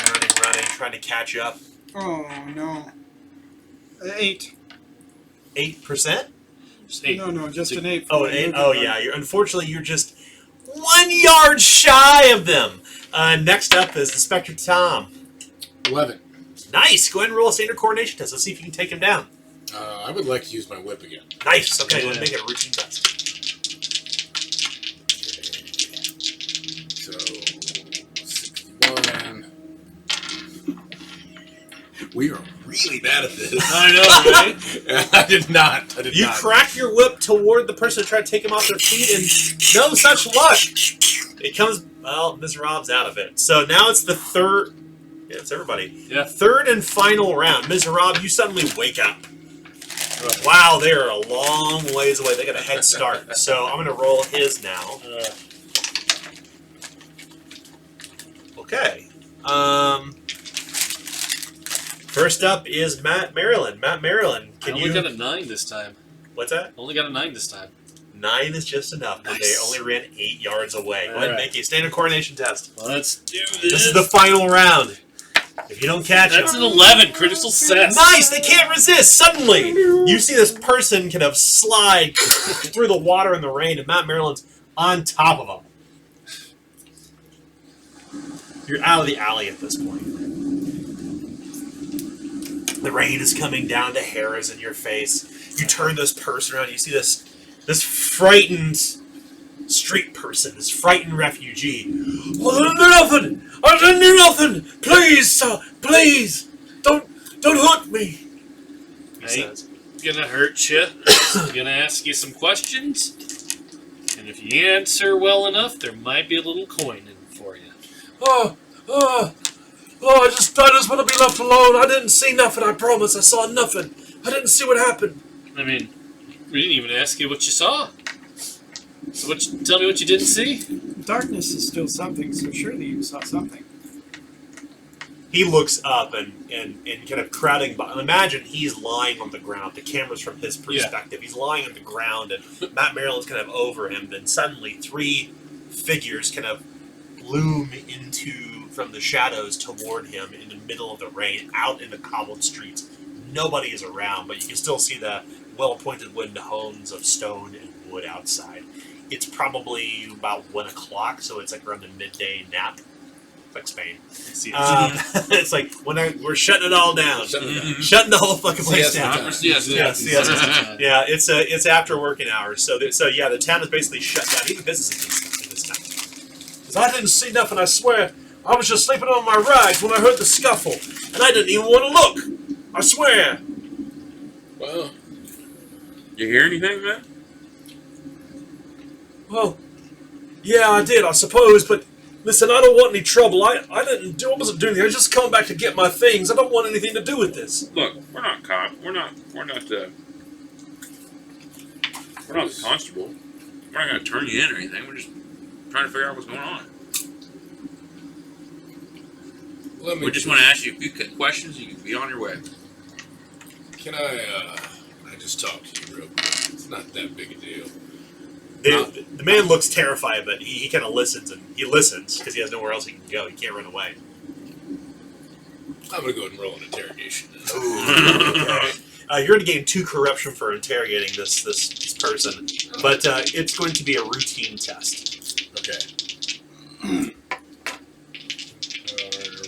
trying to catch up. Oh, no. 8. 8%? Just 8. No, just an 8. Oh, 8. Oh, yeah. Unfortunately, you're just 1 yard shy of them. Next up is Inspector Tom. 11. Nice. Go ahead and roll a standard coordination test. Let's see if you can take him down. I would like to use my whip again. Nice. Okay, Yeah. let's make it a routine test. So, 61. We are really bad at this. I know, right? I did not. You crack your whip toward the person to try to take him off their feet, and no such luck. It comes, well, Ms. Rob's out of it. So now it's the third, yeah, it's everybody. Yeah. Third and final round. Ms. Rob, you suddenly wake up. Wow, they are a long ways away. They got a head start. So I'm going to roll his now. Okay. First up is Matt Maryland. Matt Maryland, I can only you... got a 9 this time. What's that? Only got a 9 this time. 9 is just enough, but they Nice. only ran 8 yards away. Go ahead and Alright. make a standard coordination test. Let's do this. This is the final round. If you don't catch That's him... an 11. Critical success. Nice! They can't resist! Suddenly, you see this person kind of slide through the water and the rain, and Matt Maryland's on top of him. You're out of the alley at this point. The rain is coming down to hairs in your face. You turn this person around, you see this frightened street person, this frightened refugee. I didn't do nothing! I didn't do nothing! Please, sir, please! Don't hurt me! He Hey. says. Gonna hurt you. Gonna ask you some questions. And if you answer well enough, there might be a little coin in for you. I just want to be left alone. I didn't see nothing, I promise. I saw nothing. I didn't see what happened. I mean, we didn't even ask you what you saw. So tell me what you didn't see. Darkness is still something, so surely you saw something. He looks up and kind of crowding by. Imagine he's lying on the ground. The camera's from his perspective. He's lying on the ground, and Matt Maryland's kind of over him. Then suddenly 3 figures kind of loom from the shadows toward him in the middle of the rain, out in the cobbled streets. Nobody is around, but you can still see the well-appointed wooden homes of stone and wood outside. It's probably about 1 o'clock, so it's like around the midday nap. It's like Spain. See it. It's like we're shutting it all down. Shutting the whole fucking place Siesta down. time. Yes. Yeah, it's after working hours. So the town is basically shut down. Even businesses in this town. 'Cause I didn't see nothing. I swear. I was just sleeping on my rags when I heard the scuffle, and I didn't even want to look. I swear. Well, You hear anything, man? Well, yeah, I did, I suppose, but listen, I don't want any trouble. I wasn't doing anything. I was just coming back to get my things. I don't want anything to do with this. Look, we're not cops. We're not the constable. We're not going to turn you in or anything. We're just trying to figure out what's going on. We just want to ask you a few questions. You can be on your way. Can I just talk to you real quick? It's not that big a deal. The man looks terrified, but he kind of listens, and he listens because he has nowhere else he can go. He can't run away. I'm going to go ahead and roll an interrogation. Okay. You're going to gain 2 corruption for interrogating this person, but it's going to be a routine test. Okay.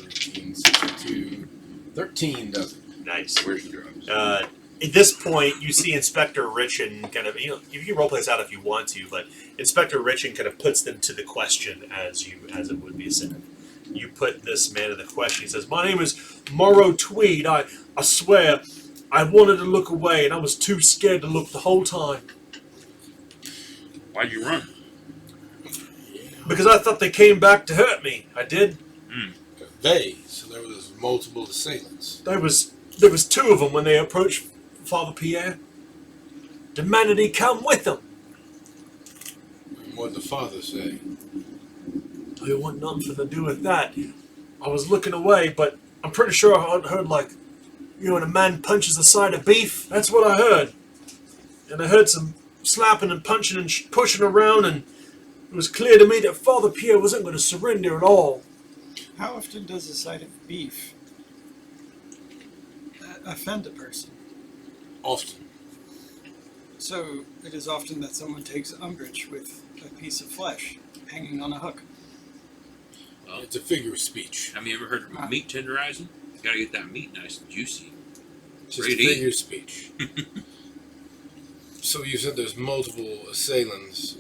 Routine 62. 13 does it. Nice. Where's the drugs? At this point, you see Inspector Richin kind of, you can roleplay this out if you want to, but Inspector Richin kind of puts them to the question as it would be said. You put this man to the question. He says, "My name is Morrow Tweed. I swear, I wanted to look away, and I was too scared to look the whole time. Why'd you run? Because I thought they came back to hurt me. I did. So there was multiple assailants. There was 2 of them when they approached Father Pierre. Demanded he come with them. And what did the father say? I want nothing for to do with that. I was looking away, but I'm pretty sure I heard, like, when a man punches the side of beef. That's what I heard. And I heard some slapping and punching and pushing around, and it was clear to me that Father Pierre wasn't going to surrender at all. How often does a side of beef offend a person? Often. So it is often that someone takes umbrage with a piece of flesh hanging on a hook. Well, It's a figure of speech. have you ever heard of meat tenderizing? You gotta get that meat nice and juicy. It's just a Ready to eat. figure of speech. So you said there's multiple assailants.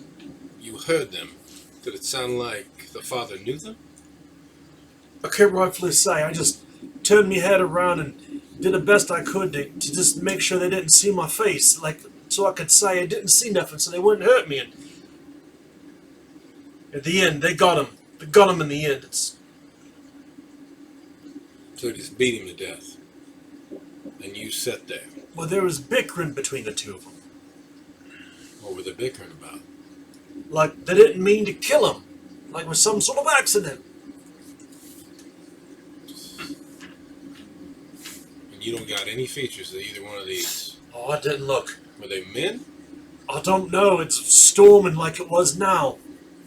You heard them. Did it sound like the father knew them? I can't rightfully say. I just turned my head around and did the best I could to just make sure they didn't see my face, like, so I could say I didn't see nothing, so they wouldn't hurt me. And at the end, they got him. They got him in the end. So they just beat him to death. And you sat there. Well, there was bickering between the 2 of them. What were they bickering about? Like, they didn't mean to kill him. Like it was some sort of accident. And you don't got any features of either one of these. Oh, I didn't look. Were they men? I don't know. It's storming like it was now.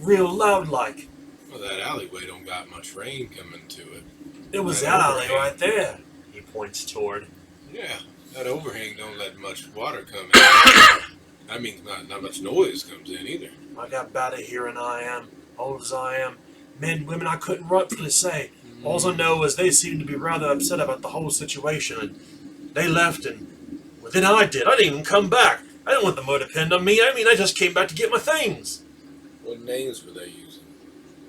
Real loud like. Well, that alleyway don't got much rain coming to it. It was Right that alley overhang. right there. He points toward. Yeah, that overhang don't let much water come in. That means not much noise comes in either. I got bad at hearing I am. Old as I am. Men, women, I couldn't rightfully say. All I know is they seemed to be rather upset about the whole situation, and they left, and well, then I did. I didn't even come back. I didn't want the murder pinned on me. I mean, I just came back to get my things. What names were they using?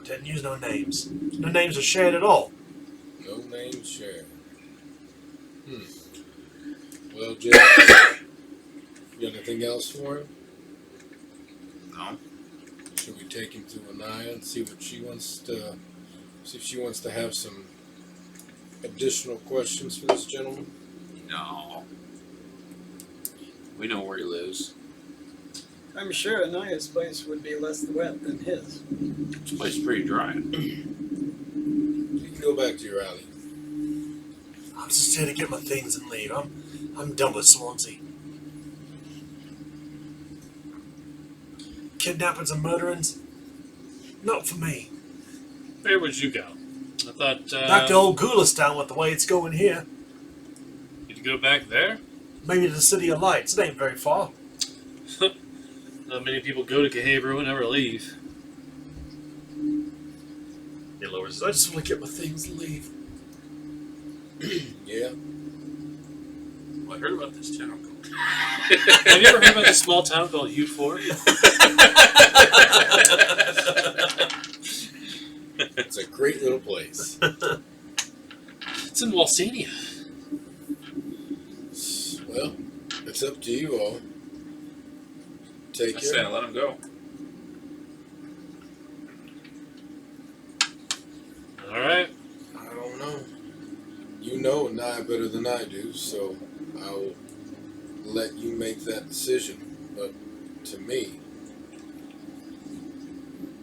Didn't use no names. No names are shared at all. No names shared. Well, Jeff, you got anything else for him? No. Should we take him to Anaya and see what she wants to, see if she wants to have some additional questions for this gentleman? No. We know where he lives. I'm sure Anaya's place would be less wet than his. This place is pretty dry. You can go back to your alley. I'm just here to get my things and leave. I'm done with Swanzi. Kidnappings and murderings? Not for me. Where would you go? I thought Back to old Gulistown with the way it's going here. you'd go back there. Maybe to the City of Lights. It ain't very far. Not many people go to Cahabro and never leave. He lowers his, I just want to get my things and leave. Yeah. Well, I heard about this town called. Have you ever heard about this small town called Hewford? It's a great little place. place? It's in Walsania. Well, it's up to you all. Take I say care. let him go. All right. I don't know. You know Nye better than I do, so I'll let you make that decision. But to me,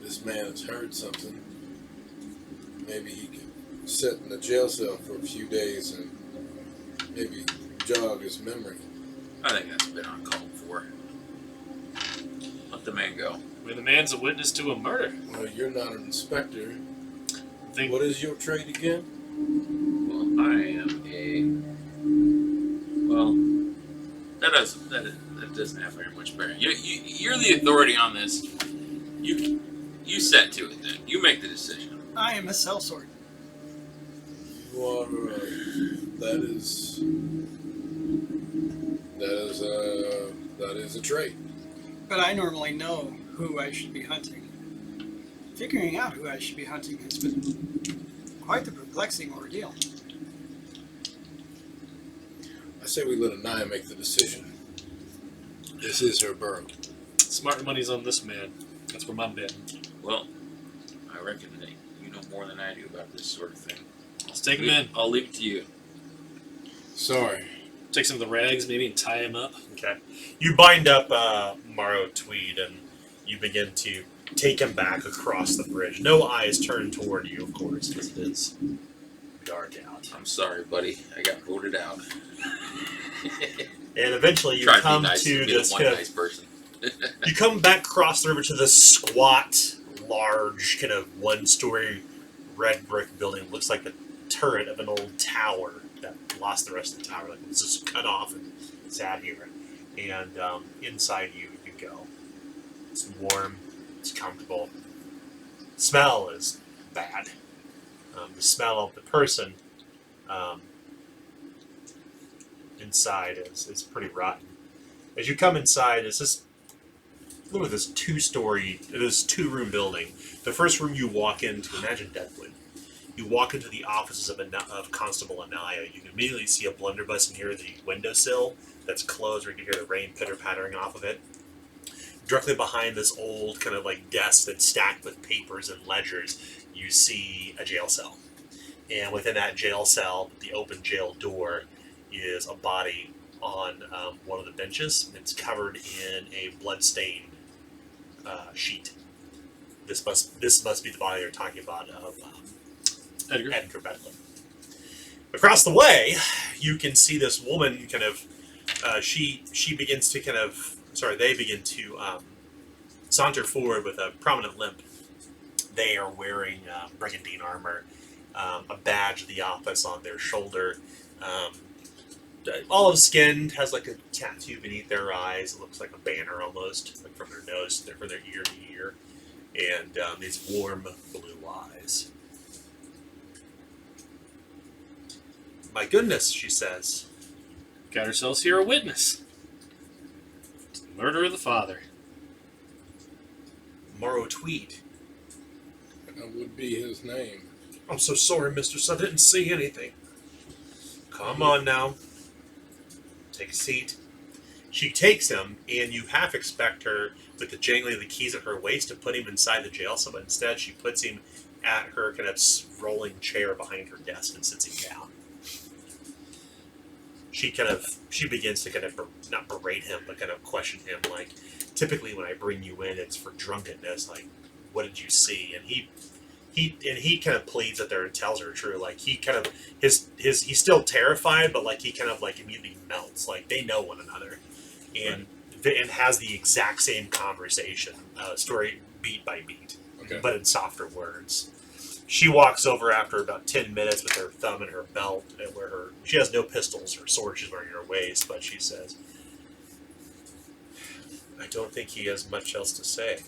this man has heard something. Maybe he could sit in the jail cell for a few days and maybe jog his memory. I think that's a bit uncalled for. Let the man go. I mean, the man's a witness to a murder. Well, you're not an inspector. I think What is your trade again? Well, I am a. Well, that doesn't have very much bearing. You're the authority on this. You set to it then. You make the decision. I am a sellsword. You are. That is a trait. But I normally know who I should be hunting. Figuring out who I should be hunting has been quite the perplexing ordeal. I say we let Anaya make the decision. This is her burrow. smart money's on this man. That's where I'm betting. Well, I reckon that you know more than I do about this sort of thing. Let's take him in. I'll leave it to you. Sorry. Take some of the rags, maybe, and tie him up. Okay. You bind up Morrow Tweed and you begin to take him back across the bridge. No eyes turned toward you, of course, because it is dark out. I'm sorry, buddy. I got voted out. And eventually you Try to come be nice. to Be this the one kind of, nice person. you come back across the river to this squat, large, kind of one-story red brick building. It looks like the turret of an old tower that lost the rest of the tower. Like it's just cut off and sat here. And inside you go. It's warm. It's comfortable. The smell is bad. The smell of the person inside is pretty rotten. As you come inside, it's this literally this two-room building. The first room you walk into, imagine Deadwood. You walk into the offices of Constable Anaya. You can immediately see a blunderbuss near the windowsill that's closed, where you can hear the rain pitter-pattering off of it. Directly behind this old kind of like desk that's stacked with papers and ledgers, you see a jail cell. And within that jail cell, the open jail door, is a body on one of the benches. It's covered in a blood-stained sheet. This must be the body they're talking about of Edgar Bedlam. Across the way, you can see this woman kind of. They begin to saunter forward with a prominent limp. They are wearing brigandine armor, a badge of the office on their shoulder. Olive skinned, has like a tattoo beneath their eyes. It looks like a banner almost, like from their nose, from their ear to ear, and these warm blue eyes. My goodness, she says. Got ourselves here a witness. To the murder of the father. Morrow Tweed. That would be his name. I'm so sorry, mistress. I didn't see anything. Come on now. Take a seat. She takes him, and you half expect her, with the jangling of the keys at her waist, to put him inside the jail cell, but instead she puts him at her kind of rolling chair behind her desk and sits him down. She begins to kind of, not berate him, but kind of question him, like, typically when I bring you in, it's for drunkenness, like, what did you see? And he kind of pleads that their tells are true. Like he kind of he's still terrified, but like he kind of like immediately melts. Like they know one another, and has the exact same conversation, story beat by beat, Okay. but in softer words. She walks over after about 10 minutes with her thumb in her belt, and she has no pistols or sword she's wearing in her waist, but she says, "I don't think he has much else to say."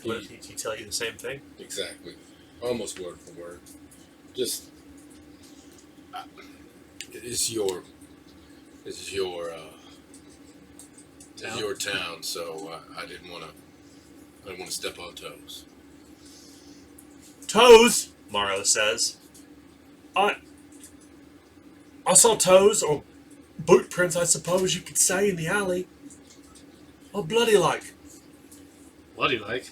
What, did he tell you the same thing? Exactly. Almost word for word. Just it's your town, so I didn't want to step on toes. Toes? Morrow says. I saw toes, or boot prints, I suppose you could say, in the alley. Oh, bloody like. Bloody like.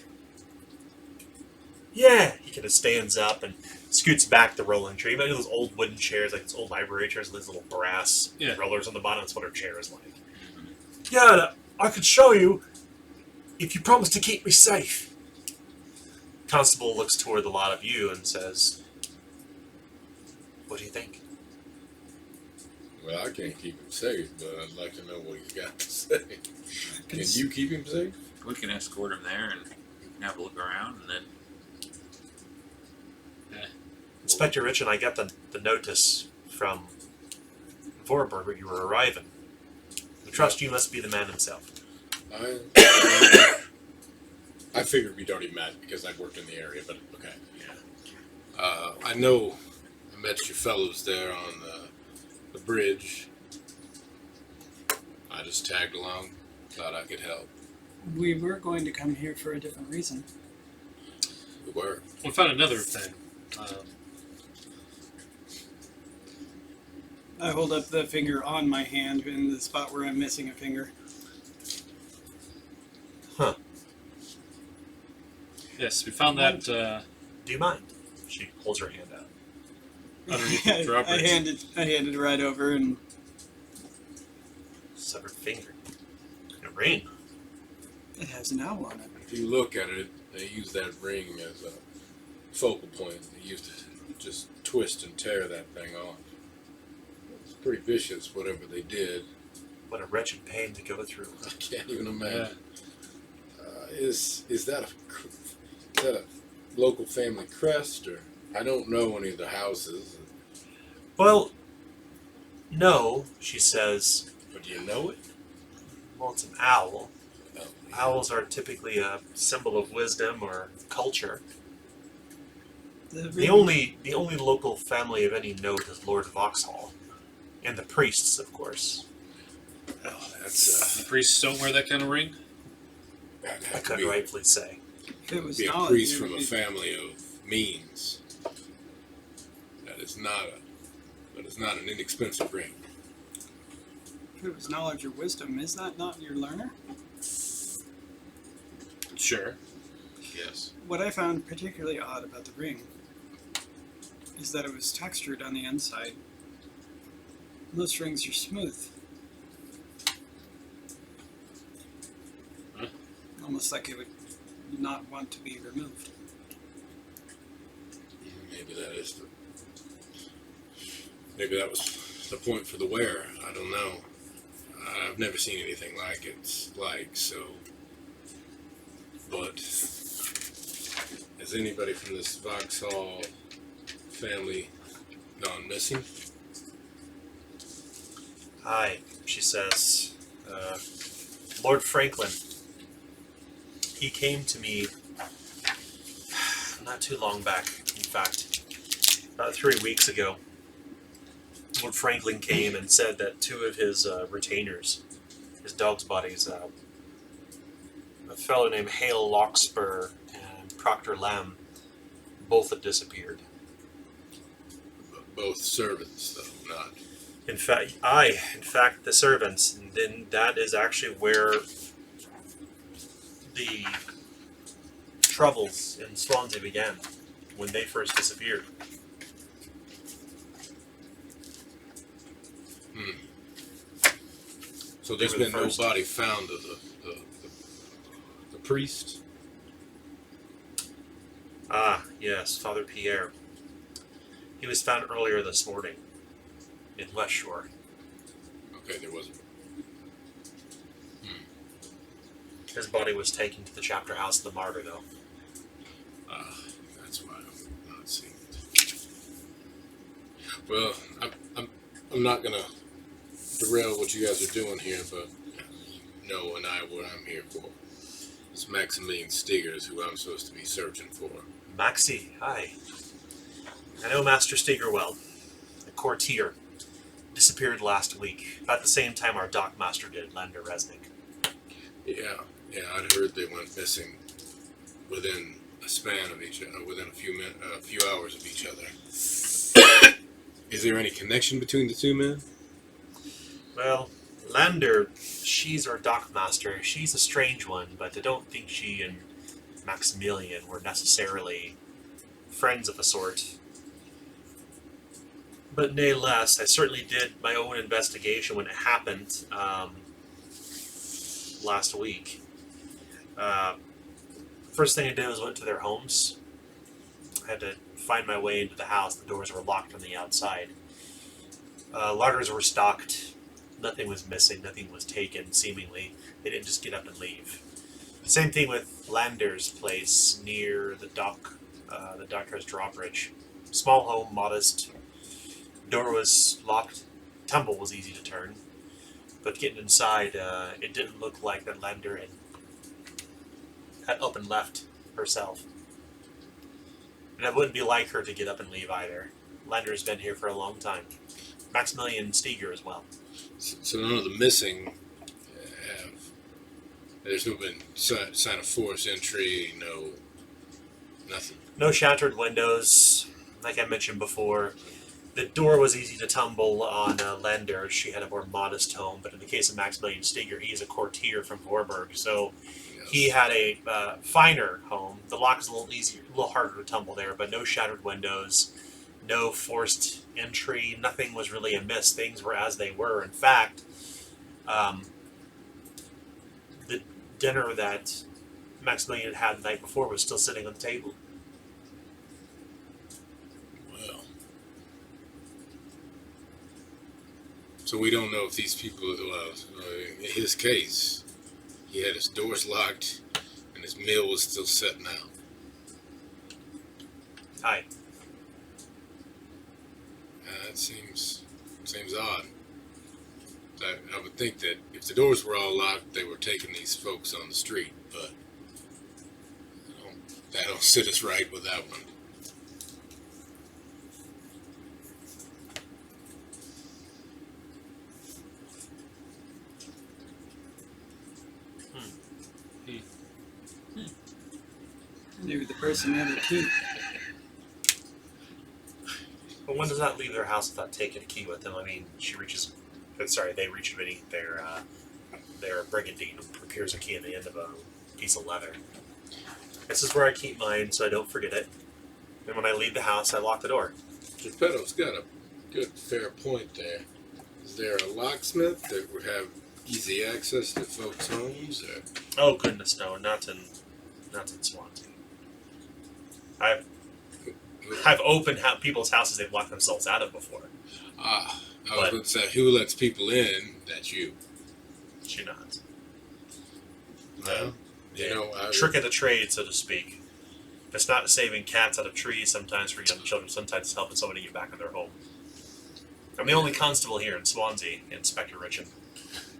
Yeah. He kind of stands up and scoots back the rolling chair. You know those old wooden chairs, like those old library chairs with these little brass rollers on the bottom? That's what her chair is like. Yeah, I could show you if you promise to keep me safe. Constable looks toward the lot of you and says, what do you think? Well, I can't keep him safe, but I'd like to know what he's got to say. Can you keep him safe? We can escort him there and have a look around, and then Inspector Richin, I got the notice from Vorburger you were arriving. We trust you must be the man himself. I figured we'd already met because I'd worked in the area, but okay. Yeah. I know I met you fellows there on the bridge. I just tagged along, thought I could help. We were going to come here for a different reason. We were. We found another thing. I hold up the finger on my hand in the spot where I'm missing a finger. Huh. Yes, we found that Do you mind? She holds her hand out. underneath the I drawbridge. handed it right over, and Severed finger. A ring. it has an owl on it. If you look at it, they use that ring as a focal point. They used to just twist and tear that thing off. It's pretty vicious, whatever they did. What a wretched pain to go through. I can't even imagine. Is that a local family crest, or I don't know any of the houses, Well, no, she says. but do you know it? Well, it's an owl. No. Owls are typically a symbol of wisdom or culture. The only local family of any note is Lord Vauxhall. And the priests, of course. Oh, that's The priests don't wear that kind of ring. that'd I have to couldn't rightfully say. If it was be a knowledge, priest it from would a be- family of means. That is not an inexpensive ring. If it was knowledge or wisdom, is that not your learner? Sure. Yes. What I found particularly odd about the ring is that it was textured on the inside. Most rings are smooth. Huh? Almost like it would not want to be removed. Maybe that was the point for the wearer. I don't know. I've never seen anything like it's like so. But has anybody from this Vauxhall family gone missing? Aye, she says. Lord Franklin. He came to me not too long back, in fact, about 3 weeks ago. Lord Franklin came and said that two of his retainers, his dog's buddies, a fellow named Hale Lockspur and Proctor Lamb, both had disappeared. Both servants, though, not. In fact, the servants. And then that is actually where the troubles in Swanzi began, when they first disappeared. So there's They were been the no first. body found of the priest. Ah, yes, Father Pierre. He was found earlier this morning in West Shore. Okay, there wasn't. His body was taken to the chapter house of the martyr, though. That's why I'm not seeing it. Well, I'm not gonna derail what you guys are doing here, but you know and I what I'm here for. It's Maximilian Stiggers, who I'm supposed to be searching for. Maxie, hi. I know Master Steger well. A courtier. Disappeared last week, about the same time our dockmaster did, Lander Resnick. Yeah, I'd heard they went missing within a span of each other, within a few hours of each other. Is there any connection between the two men? Well, Lander, she's our dockmaster. She's a strange one, but I don't think she and Maximilian were necessarily friends of a sort. But nay less, I certainly did my own investigation when it happened last week. First thing I did was went to their homes. I had to find my way into the house. The doors were locked from the outside. Larders were stocked. Nothing was missing. Nothing was taken, seemingly. They didn't just get up and leave. Same thing with Lander's place near the dock, the Doctor's drawbridge. Small home, modest. Door was locked. Tumble was easy to turn. But getting inside, it didn't look like that Lander had up and left herself. And it wouldn't be like her to get up and leave either. Lander's been here for a long time. Maximilian Steger as well. So none of the missing have. There's no been sign of forced entry. No, nothing. No shattered windows. Like I mentioned before, the door was easy to tumble on Lander. She had a more modest home, but in the case of Maximilian Steger, he's a courtier from Vorburg, so Yes. he had a finer home. The lock is a little easier, a little harder to tumble there, but no shattered windows, no forced entry. Nothing was really amiss. Things were as they were. In fact, the dinner that Maximilian had the night before was still sitting on the table. Well, so we don't know if these people. In his case, he had his doors locked, and his meal was still setting out. Aye. That seems odd. I would think that if the doors were all locked, they were taking these folks on the street, but that don't sit us right with that one. Maybe the person had the key. But one does not leave their house without taking a key with them. I mean, they reach beneath their brigandine and procures a key at the end of a piece of leather. This is where I keep mine so I don't forget it. And when I leave the house, I lock the door. Geppetto's got a good, fair point there. Is there a locksmith that would have easy access to folks' homes? Or? Oh goodness, no, not in Swanzi. I've opened people's houses they've locked themselves out of before. I was going to say, who lets people in? That's you. She not. Well, you know, Trick of the trade, so to speak. If it's not saving cats out of trees, sometimes for young children, sometimes it's helping somebody get back in their home. I'm the only constable here in Swanzi, Inspector Richin.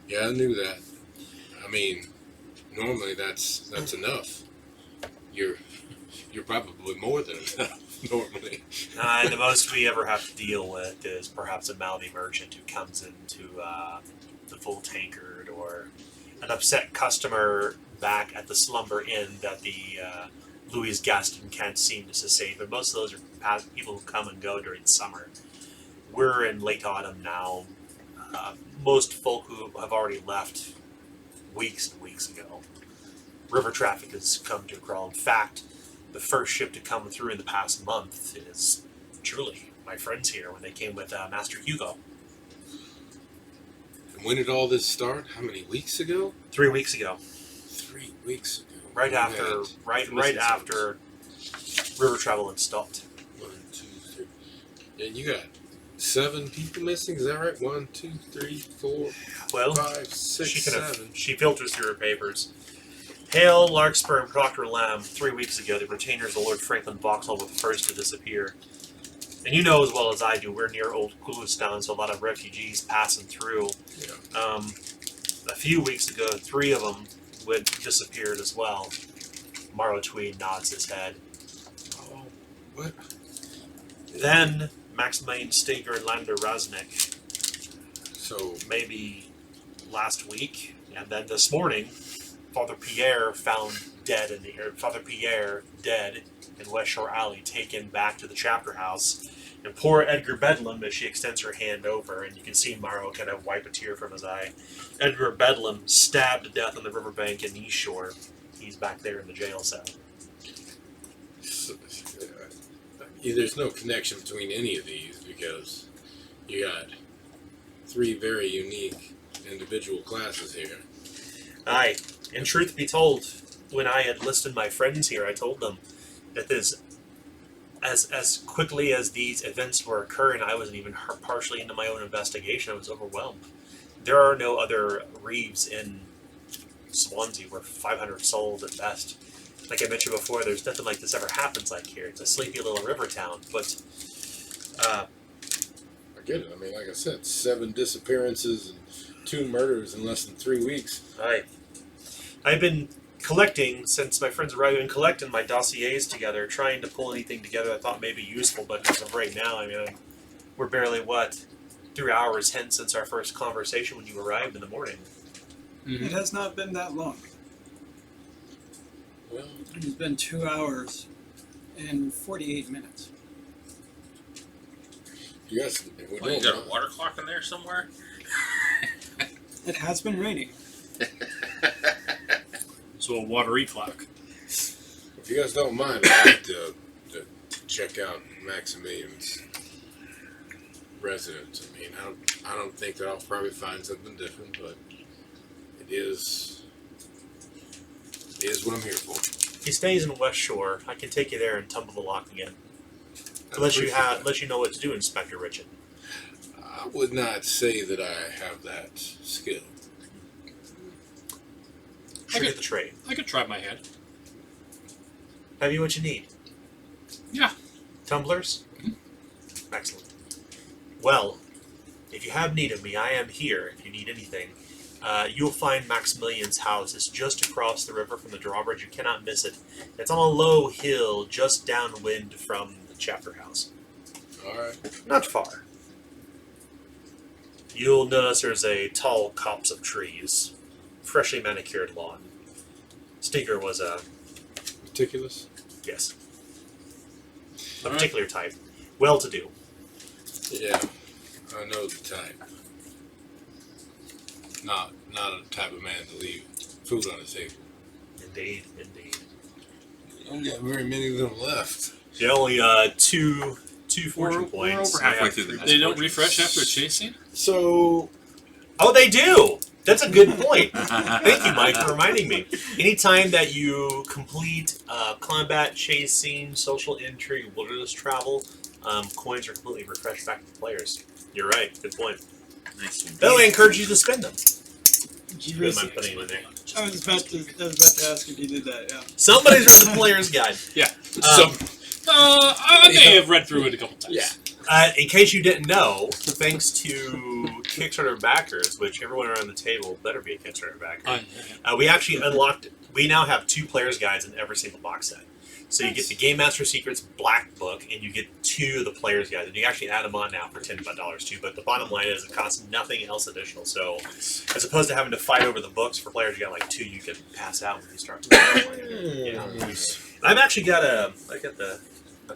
Yeah, I knew that. I mean, normally that's enough. You're probably more than enough normally. The most we ever have to deal with is perhaps a mouthy merchant who comes into the full tankard, or an upset customer back at the Slumber Inn that the Louis Gaston can't seem to sustain. But most of those are people who come and go during summer. We're in late autumn now. Most folk who have already left weeks and weeks ago. River traffic has come to a crawl. In fact, the first ship to come through in the past month is truly my friends here when they came with Master Hugo. And when did all this start? How many weeks ago? 3 weeks ago. 3 weeks ago. Right We after had right missing after river travel had stopped. 1, 2, 3. And you got 7 people missing. Is that right? 1, 2, 3, 4, Well, 5, 6, she 7. she filters through her papers. Hale, Larkspur, and Proctor Lamb, 3 weeks ago, the retainers of Lord Franklin Vauxhall were the first to disappear. And you know as well as I do, we're near Old Kulistan, so a lot of refugees passing through. Yeah. A few weeks ago, 3 of them disappeared as well. Marlow Tweed nods his head. Oh, what? Then Maximilian Steger and Lander Raznik, So, maybe last week, and then this morning, Father Pierre found dead in the air. Father Pierre dead in West Shore Alley, taken back to the chapter house. And poor Edgar Bedlam, as she extends her hand over, and you can see Morrow kind of wipe a tear from his eye. Edgar Bedlam stabbed to death on the riverbank in East Shore. He's back there in the jail cell. So, there's no connection between any of these because you got 3 very unique individual classes here. Aye, and truth be told, when I had listed my friends here, I told them that as quickly as these events were occurring, I wasn't even partially into my own investigation. I was overwhelmed. There are no other reeves in Swanzi. We're 500 souls at best. Like I mentioned before, there's nothing like this ever happens like here. It's a sleepy little river town, but I get it. I mean, like I said, 7 disappearances and 2 murders in less than 3 weeks. I've been collecting since my friends arrived. I've been collecting my dossiers together, trying to pull anything together I thought may be useful. But as of right now, I mean, we're barely 3 hours hence since our first conversation when you arrived in the morning. It has not been that long. Well, It's been 2 hours and 48 minutes. yes, we Well, you don't got a water clock in there somewhere? It has been raining. So a watery clock. If you guys don't mind, I'd like to check out Maximilian's residence. I mean, I don't think that I'll probably find something different, but it is what I'm here for. He stays in West Shore. I can take you there and tumble the lock again. Unless you know what to do, Inspector Richin. I would not say that I have that skill. Trade the trade. I could try my hand. Have you what you need? Yeah. Tumblers? Excellent. Well, if you have need of me, I am here if you need anything. You'll find Maximilian's house. It's just across the river from the drawbridge. You cannot miss it. It's on a low hill just downwind from the chapter house. Alright. Not far. You'll notice there's a tall copse of trees. Freshly manicured lawn. Stinker was Meticulous? yes. A particular type. Well-to-do. Yeah. I know the type. Not a type of man to leave food on the table. Indeed, indeed. You don't get very many of them left. Yeah, only two fortune We're points. over halfway I have through the 3 next They don't fortunes. refresh after a chase scene? So, Oh, they do! That's a good point. Thank you, Mike, for reminding me. Anytime that you complete combat, chase scene, social intrigue, wilderness travel, coins are completely refreshed back to the players. You're right. Good point. Nice. Though I encourage you to spend them. Did you Good risk mind putting them in there. I was about to ask if you did that, yeah. Somebody's read the player's guide. Yeah. Um, I may have read through it a couple times. yeah. In case you didn't know, thanks to Kickstarter backers, which everyone around the table better be a Kickstarter backer, we actually unlocked. We now have 2 players' guides in every single box set. So you get the Game Master Secrets Black Book, and you get 2 of the players' guides, and you actually add them on now for $10 too. But the bottom line is, it costs nothing else additional. So as opposed to having to fight over the books for players, you got like 2 you can pass out when you start to play. Yeah. I've actually got a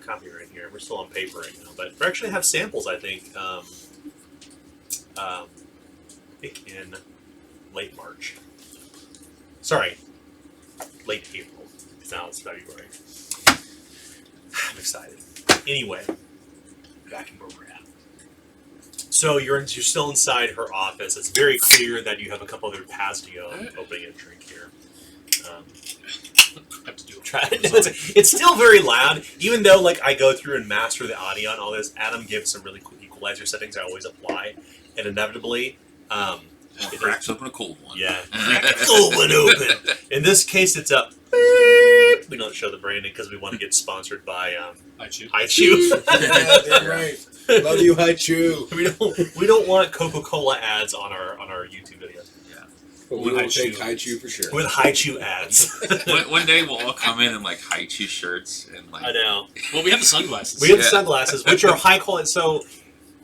copy right here. We're still on paper right now, but we actually have samples. I think in late March. Sorry, late April. Now it's February. I'm excited. Anyway, back in where we're at. So you're still inside her office. It's very clear that you have a couple other paths to go opening and drink here. Have to do it. It's still very loud, even though like I go through and master the audio and all this. Adam gives some really cool equalizer settings I always apply, and inevitably, It cracks open a cold one. yeah, cold one open. In this case, it's a beep. We don't show the branding because we want to get sponsored by I choose. iChew. Damn right. Love you, Haichu. we don't want Coca-Cola ads on our YouTube videos But we will take Haichu for sure. with iChew ads. One day we'll all come in like high-chew shirts and like. I know. Well, we have the sunglasses. We have the Yeah. sunglasses, which are high quality. So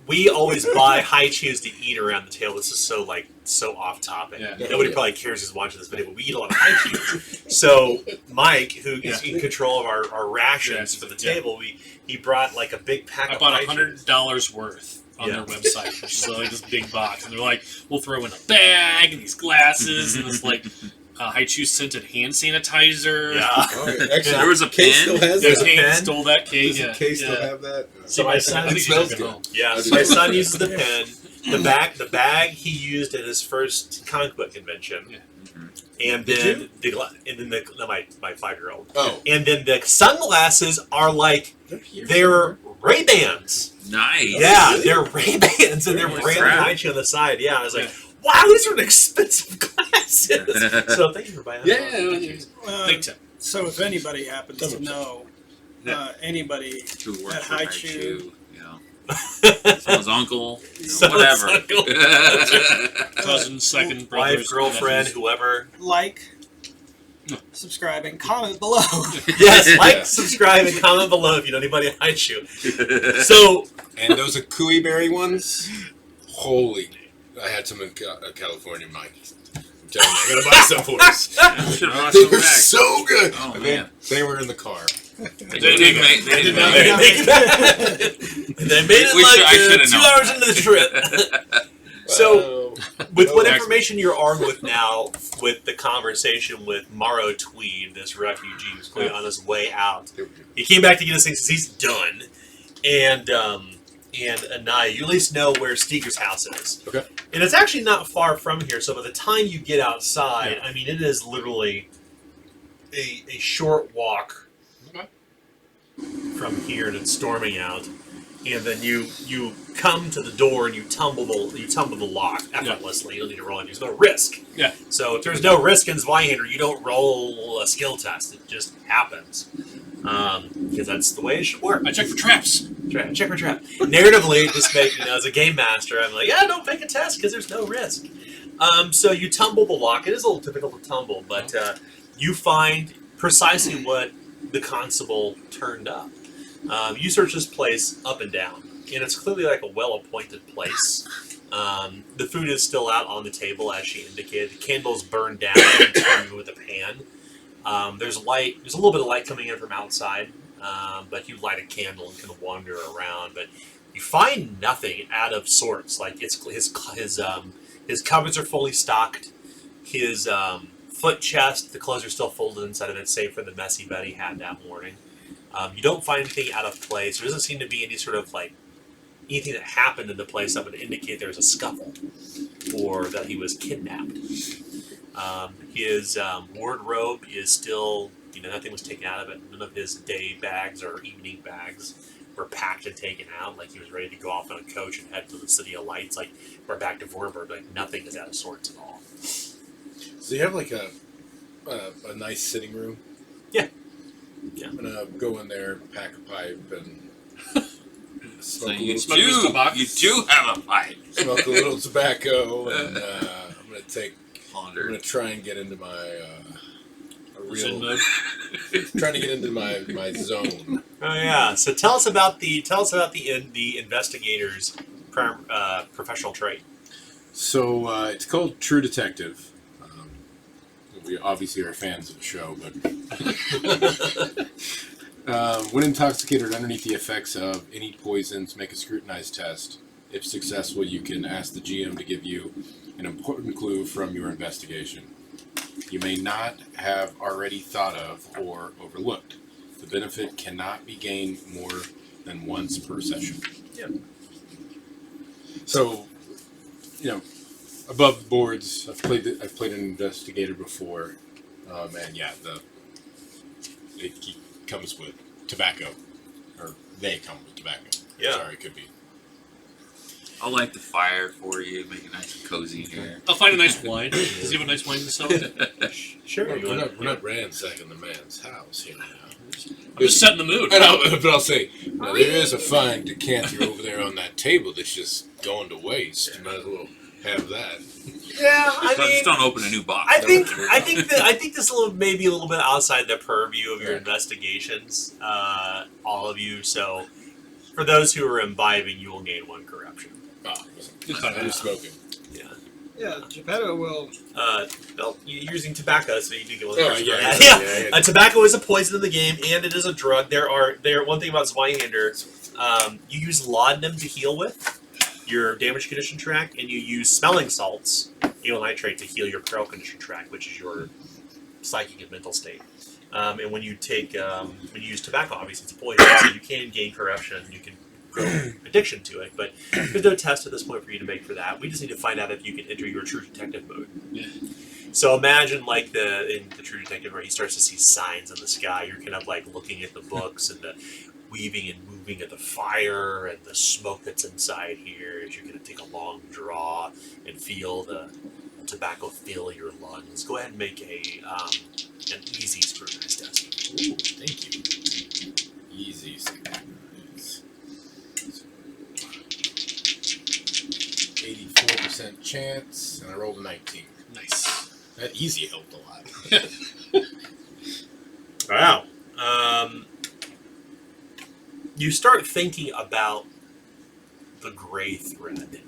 we always buy high chews to eat around the table. This is so off topic. Yeah. Nobody probably cares who's watching this video, but we eat a lot of high chews. So Mike, who is in control of our rations for the table, he brought like a big pack. I bought $100 worth on their website, which is like this big box, and they're like, we'll throw in a bag and these glasses and this like high chew scented hand sanitizer. Yeah. Actually, There was a Kate pen. still has There's that. a pen. Stole that cake. Does Yeah. Kate still have that? So my son, I think It she smells took it good. home. yeah, so my son uses the pen. The bag he used at his first comic book convention, Yeah. and Did then my 5-year-old, Oh, and then the sunglasses are like they're Ray-Bans. Nice. Yeah, they're Ray-Bans, and they're Nice. brand high chew on the side. Yeah, I was like, wow, these are expensive glasses. So thank you for buying that. Big tip. So if anybody happens to know anybody Who works at for High High Chew. Chew, you know. Someone's uncle, you know, Someone's whatever. uncle. Cousin, second, Wife, brothers, girlfriend, nephews. whoever. like, subscribe, and comment below. Yes, like, subscribe, and comment below if you know anybody at High Chew. So, and those Akui berry ones, holy! I had some in California, Mike. I'm telling you, I gotta buy some for us. Should have They some were back. so good. Oh, I mean, man. they were in the car. They didn't make they it. made it We like should- I should've 2 known hours that. into the trip. So, with Oh, what excellent. information you're armed with now, with the conversation with Morrow Tweed, this refugee who's clearly on his way out, he came back to get his things because he's done. And Anaya, you at least know where Steeker's house is. Okay. And it's actually not far from here, so by the time you get outside, I mean, it is literally a short walk from here, and it's storming out. And then you come to the door and you tumble the lock effortlessly. You don't need to roll any. There's no risk. Yeah. So if there's no risk in Zweihander, you don't roll a skill test. It just happens. Because that's the way it should work. I check for traps. Check for trap. Narratively, just make, as a game master, I'm like, don't make a test because there's no risk. So you tumble the lock. It is a little difficult to tumble, but you find precisely what the constable turned up. You search this place up and down, and it's clearly like a well-appointed place. The food is still out on the table, as she indicated. The candles burned down with a pan. There's light. There's a little bit of light coming in from outside, but you light a candle and kind of wander around. But you find nothing out of sorts. Like his cupboards are fully stocked. His foot chest, the clothes are still folded inside of it, save for the messy bed he had that morning. You don't find anything out of place. There doesn't seem to be any sort of anything that happened in the place that would indicate there was a scuffle or that he was kidnapped. His wardrobe is still, nothing was taken out of it. None of his day bags or evening bags were packed and taken out. Like he was ready to go off on a coach and head to the City of Lights. Like we're back to Vorburg. Like nothing is out of sorts at all. So you have like a nice sitting room? Yeah. Yeah. I'm gonna go in there, pack a pipe, and So smoke, you a Smoke this tobacco. do have a pipe. smoke a little tobacco, and I'm Ponder. gonna try and get into my Zen mode. trying to get into my zone. Oh yeah. So tell us about the investigator's professional trait. So it's called True Detective. We obviously are fans of the show, but when intoxicated or underneath the effects of any poisons, make a scrutinized test. If successful, you can ask the GM to give you an important clue from your investigation. You may not have already thought of or overlooked. The benefit cannot be gained more than once per session. Yeah. So, above the boards, I've played an investigator before, and yeah, it comes with tobacco, or they come with tobacco. Yeah. Sorry, it could be. I'll light the fire for you, make it nice and cozy in here. I'll find a nice wine. Does he have a nice wine to sell? Sure. We're not ransacking the man's house here now. I'm just setting the mood. But I'll say, now, there is a fine decanter over there on that table that's just going to waste. You might as well have that. Yeah, I Just mean, don't open a new box. I think this may be a little bit outside the purview of your investigations, all of you. So, For those who are imbibing, you will gain 1 corruption. I'm smoking. Yeah, Geppetto will. Well, you're using tobacco, so you do get 1 Oh, corruption. yeah. Tobacco is a poison in the game, and it is a drug. One thing about Zweihander, you use laudanum to heal with your damage condition track, and you use smelling salts, allyl nitrate, to heal your peril condition track, which is your psychic and mental state. And when you use tobacco, obviously it's a poison, so you can gain corruption. You can grow addiction to it, but there's no test at this point for you to make for that. We just need to find out if you can enter your true detective mode. Yeah. So imagine in the True Detective where he starts to see signs in the sky. You're kind of like looking at the books and the weaving and moving of the fire and the smoke that's inside here as you're going to take a long draw and feel the tobacco fill your lungs. Go ahead and make an easy scrutinized test. Ooh, thank you. Easy scrutinized. 84% chance, and I rolled a 19. Nice. That easy helped a lot. Wow. You start thinking about the gray thread,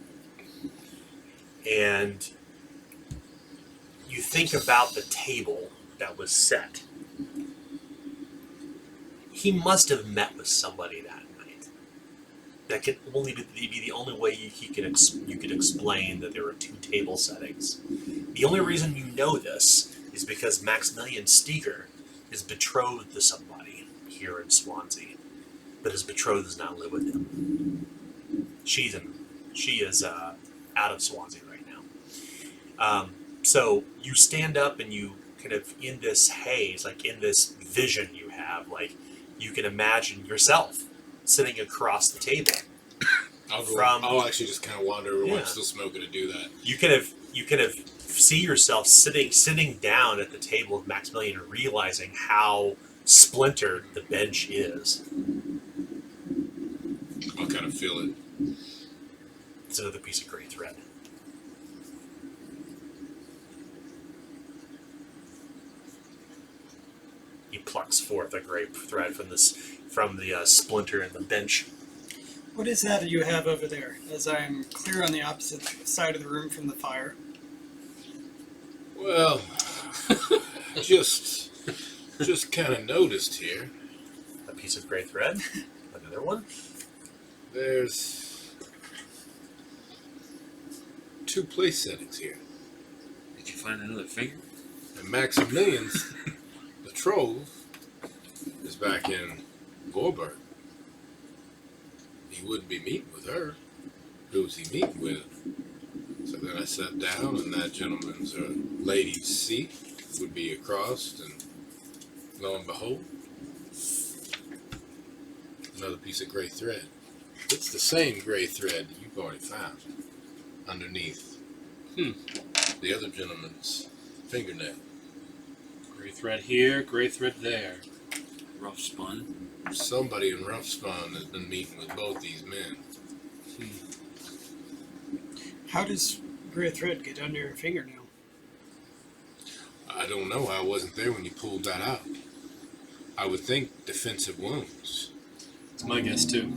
and you think about the table that was set. He must have met with somebody that night. That could only be the only way you could explain that there were 2 table settings. The only reason you know this is because Maximilian Steger is betrothed to somebody here in Swanzi, but his betrothed does not live with him. She is out of Swanzi right now. So you stand up and you kind of in this haze, like in this vision you have, like you can imagine yourself sitting across the table. I'll actually just kind of wander over while Yeah. I'm still smoking to do that. You kind of see yourself sitting down at the table of Maximilian and realizing how splintered the bench is. I'll kind of feel it. It's another piece of gray thread. He plucks forth a gray thread from the splinter in the bench. What is that you have over there? As I'm clear on the opposite side of the room from the fire. Well, just kind of noticed here. A piece of gray thread. Another one. There's 2 place settings here. Did you find another finger? And Maximilian's betrothed is back in Vorburg. He wouldn't be meeting with her. Who's he meeting with? So then I sat down, and that gentleman's lady's seat would be across, and lo and behold, another piece of gray thread. It's the same gray thread that you've already found underneath the other gentleman's fingernail. Gray thread here, gray thread there. Rough spun. Somebody in Rough Spawn has been meeting with both these men. How does gray thread get under your fingernail? I don't know. I wasn't there when you pulled that out. I would think defensive wounds. It's my guess too.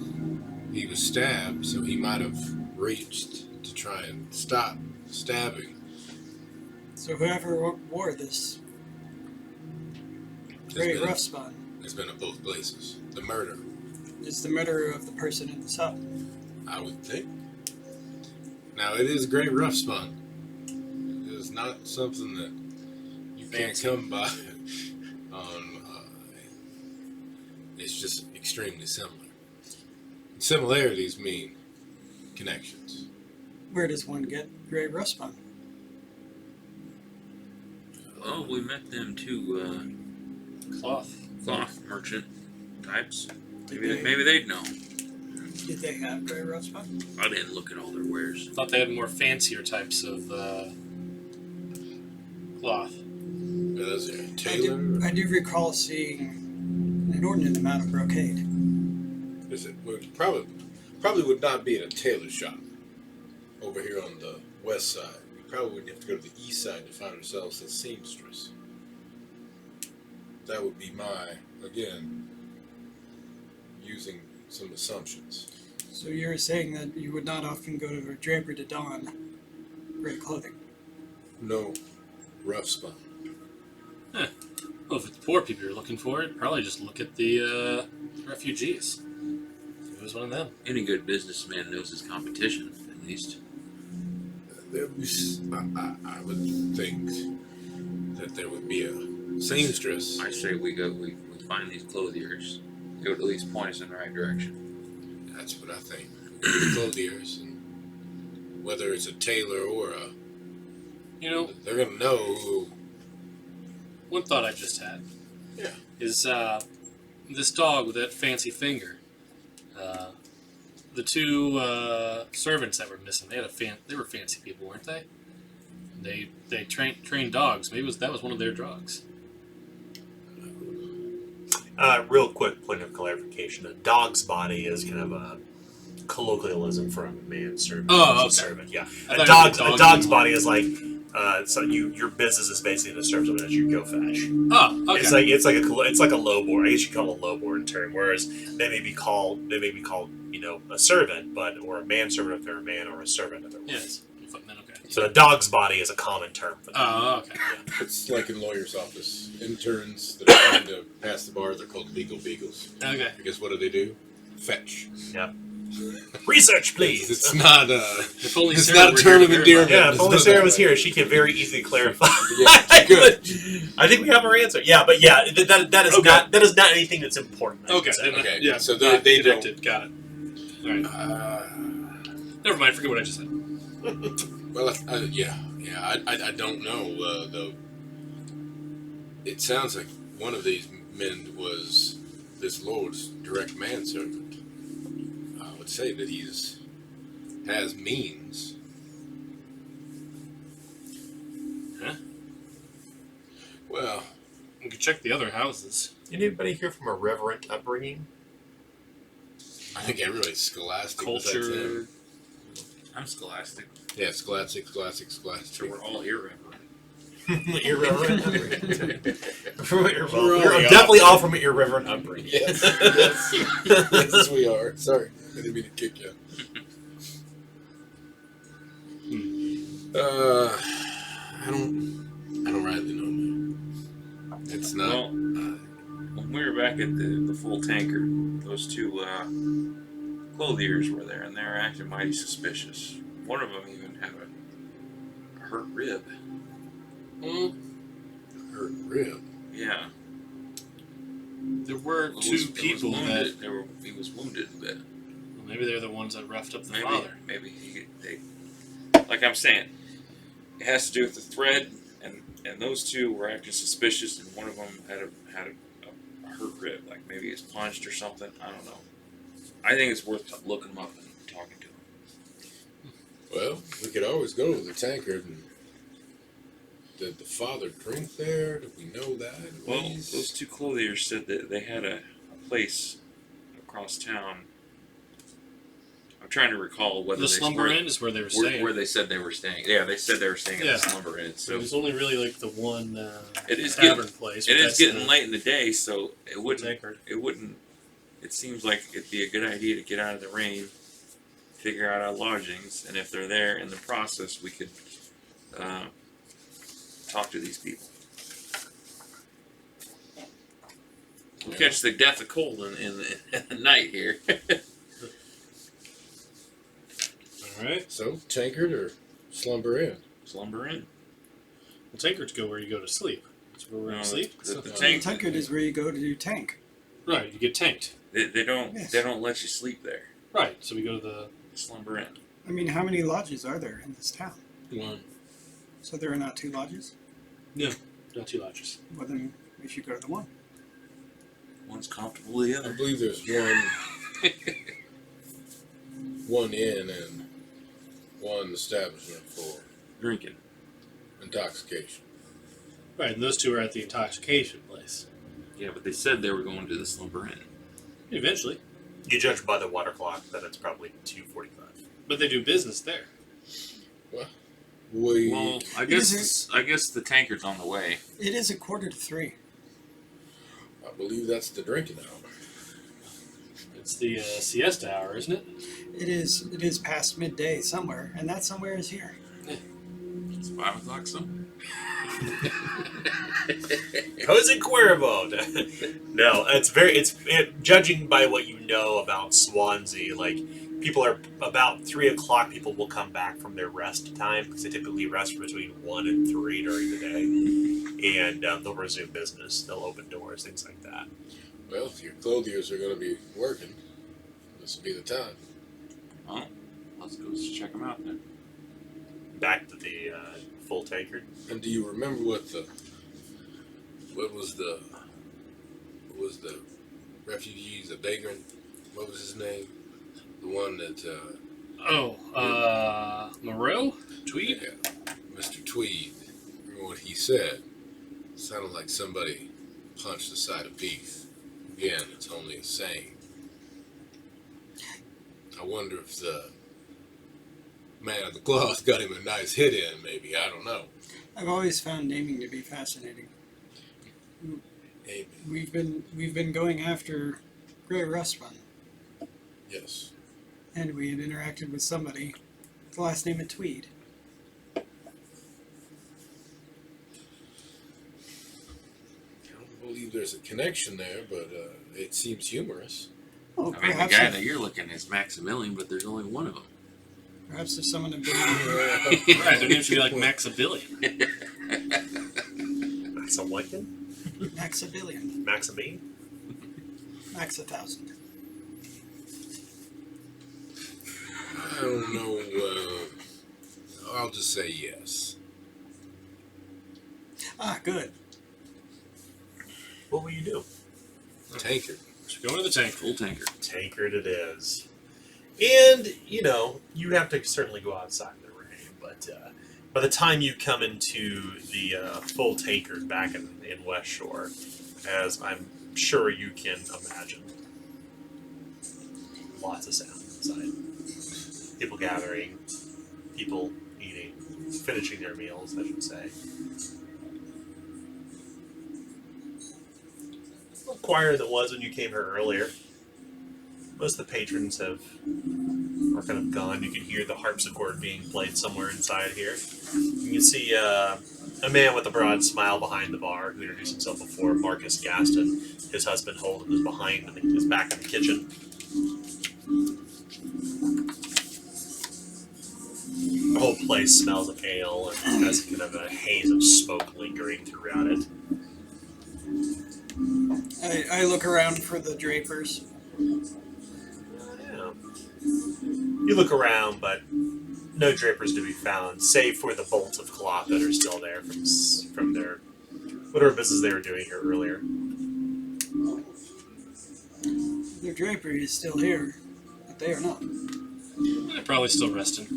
He was stabbed, so he might have reached to try and stop stabbing. So whoever wore this gray rough spot It's been at both places. The murder, is the murderer of the person in the cell. I would think. Now, it is gray rough spun. It is not something that you can't come by on. It's just extremely similar. Similarities mean connections. Where does one get gray rough spot? Well, we met them 2 Cloth. cloth merchant types. Did Maybe they'd know. Did they have gray rough spot? I didn't look at all their wares. Thought they had more fancier types of cloth. Those are Taylor. I do recall seeing an inordinate amount of brocade. Is it? Well, probably would not be at a tailor shop over here on the west side. We probably would have to go to the east side to find ourselves a seamstress. That would be my, again, using some assumptions. So you're saying that you would not often go to a draper to don gray clothing? No rough spot. Well, if it's poor people you're looking for, probably just look at the refugees. It was one of them. Any good businessman knows his competition, at least. There was, I would think that there would be a seamstress. I say we find these clothiers. They would at least point us in the right direction. That's what I think. The clothiers, and whether it's a tailor or a, You know, they're gonna know who. one thought I just had. Yeah. Is this dog with that fancy finger? The two servants that were missing. They were fancy people, weren't they? They trained dogs. Maybe that was one of their dogs. Real quick point of clarification: a dog's body is kind of a colloquialism for a manservant. Oh, a okay. servant. Yeah, I a thought it was dog's body is like. So your business is basically to serve someone that you go fetch. Oh, okay. It's like a lowborn. I guess you call it a lowborn term. Whereas they may be called a servant, or a manservant if they're a man, or a servant if they're a woman. Yes. Okay. So a dog's body is a common term for that. Oh, okay. It's like in lawyer's office. Interns that are trying to pass the bar, they're called legal beagles. Okay. Because what do? Fetch. Yep. Research, please. It's not If only it's Sarah not were a term here of to endearment. verify. Yeah, if only Sarah was here, she could very easily clarify. Yeah, good. I think we have our answer. Yeah, but yeah, that is Okay. that is not anything that's important. I Okay. would say. Okay, Yeah. so not they don't- connected. Got it. All right. Never mind. Forget what I just said. Well, I don't know. Though it sounds like one of these men was this lord's direct manservant. I would say that has means. Huh? Well, We could check the other houses. Anybody here from a reverent upbringing? I think everybody's scholastic. besides Culture. him. I'm scholastic, Yeah, scholastic. so we're all irreverent. Irreverent upbringing. We're We're definitely all from an irreverent upbringing. Yes, yes, we are. Sorry, I didn't mean to kick you. I don't rightly know, man. It's not. Well, when we were back at the full tanker, those two clothiers were there, and they were acting mighty suspicious. One of them even had a hurt rib. Hurt rib. Yeah. There were It two was people that. wounded. He was wounded a bit. Well, maybe they're the ones that roughed up the Maybe, father. like I'm saying, it has to do with the thread, and those two were acting suspicious, and one of them had a hurt rib, like maybe he's punched or something. I don't know. I think it's worth looking him up and talking to him. Well, we could always go to the tankard. And did the father drink there? Did we know that? Well, those two clothiers said that they had a place across town. I'm trying to recall whether The they slumber inn is where they were staying. where they said they were staying. Yeah, they said they were staying at Yeah. the slumber inn. So So there's only really like the one it is tavern place. it but is that's getting the late in the day, so it wouldn't. tankard. It seems like it'd be a good idea to get out of the rain, figure out our lodgings, and if they're there in the process, we could talk to these people. We'll catch the death of cold in the night here. All right. So, tankard or slumber inn? Slumber in. Well, tankards go where you go to sleep. That's where we're No, going to sleep. the The tank. tankard is where you go to do tank. Right. You get tanked. They don't Yes. let you sleep there. Right. So we go to the. Slumber in. I mean, how many lodges are there in this town? One. So there are not two lodges? Not two lodges. Well, then we should go to the one. One's comfortable, the I other. believe there's one inn and one establishment for Drinking. intoxication. Right. And those two are at the intoxication place. Yeah, but they said they were going to the slumber inn. Eventually. You judge by the water clock that it's probably 2:45. But they do business there. We Well, I Is guess the tanker's on the way. It is 2:45. I believe that's the drinking hour. It's the siesta hour, isn't it? It is. It is past midday somewhere, and that somewhere is here. It's 5 o'clock somewhere. Jose Cuervo. No, judging by what you know about Swanzi, like people are about 3 o'clock. People will come back from their rest time because they typically rest between 1 and 3 during the day, and they'll resume business. They'll open doors, things like that. Well, if your clothiers are going to be working, this will be the time. Well, let's go check them out then. Back to the full tankard. And do you remember what was the refugees, the vagrant, what was his name? The one that, Moreau? Tweed? yeah, Mr. Tweed. Remember what he said? It sounded like somebody punched the side of beef. Again, it's only a saying. I wonder if the man of the cloth got him a nice hit in, maybe. I don't know. I've always found naming to be fascinating. Maybe. We've been going after Grey Rustman, Yes. and we had interacted with somebody with the last name of Tweed. I don't believe there's a connection there, but it seems humorous. Oh, I mean, the perhaps guy if, that you're looking at is Maximilian, but there's only one of them. perhaps if someone had been Right, their name should be like Maximilian. Maximilian? Maximilian, Maximine? Max 1,000. I don't know. I'll just say yes. Ah, good. What will you do? Tankard. So go into the tank. Full tanker. Tankard it is. And, you have to certainly go outside in the rain, but by the time you come into the full tankard back in West Shore, as I'm sure you can imagine, lots of sound inside. People gathering, people eating, finishing their meals, I should say. A little quieter than it was when you came here earlier. Most of the patrons are kind of gone. You can hear the harpsichord being played somewhere inside here. You can see a man with a broad smile behind the bar who introduced himself before, Marcus Gaston. His husband Holden is behind him, is back in the kitchen. The whole place smells of ale and has kind of a haze of smoke lingering throughout it. I look around for the drapers. Yeah. You look around, but no drapers to be found, save for the bolts of cloth that are still there from their whatever business they were doing here earlier. Their drapery is still here, but they are not. They're probably still resting.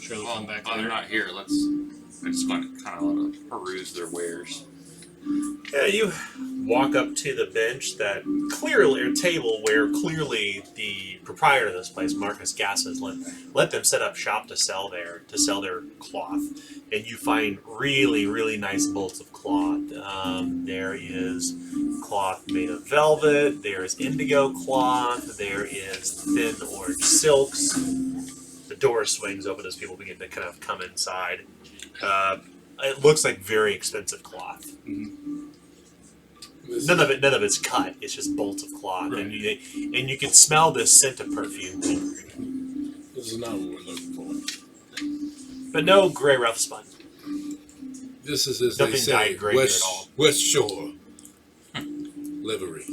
Sure they'll come back While they're later. not here, I just want to kind of want to peruse their wares. Yeah, you walk up to the bench that clearly, or table where clearly the proprietor of this place, Marcus Gass, has let them set up shop to sell their cloth, and you find really, really nice bolts of cloth. There is cloth made of velvet. There is indigo cloth. There is thin orange silks. The door swings open as people begin to kind of come inside. It looks like very expensive cloth. None of it's cut. It's just bolts of cloth, Right. and you can smell this scent of perfume lingering. This is not what we're looking for. But no gray rough spun. This is, as Nothing they say, dyed gray at all. West Shore livery.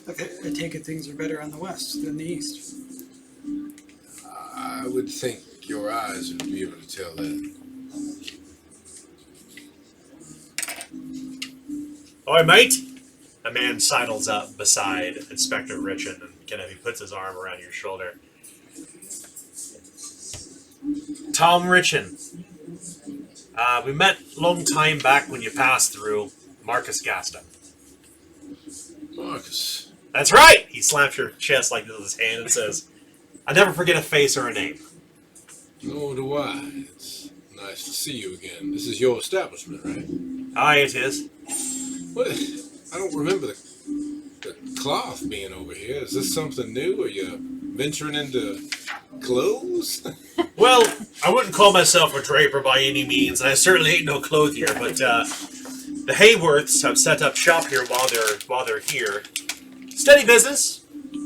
Okay, I take it things are better on the west than the east. I would think your eyes would be able to tell that. Oi, mate! A man sidles up beside Inspector Richin and kind of he puts his arm around your shoulder. Tom Richin. We met long time back when you passed through Marcus Gaston. Marcus. That's right! He slaps your chest like this with his hand and says, I never forget a face or a name. Nor do I. It's nice to see you again. This is your establishment, right? Aye, it is. What? I don't remember the cloth being over here. Is this something new? Are you venturing into clothes? Well, I wouldn't call myself a draper by any means, and I certainly ain't no clothier. But the Hayworths have set up shop here while they're here. Steady business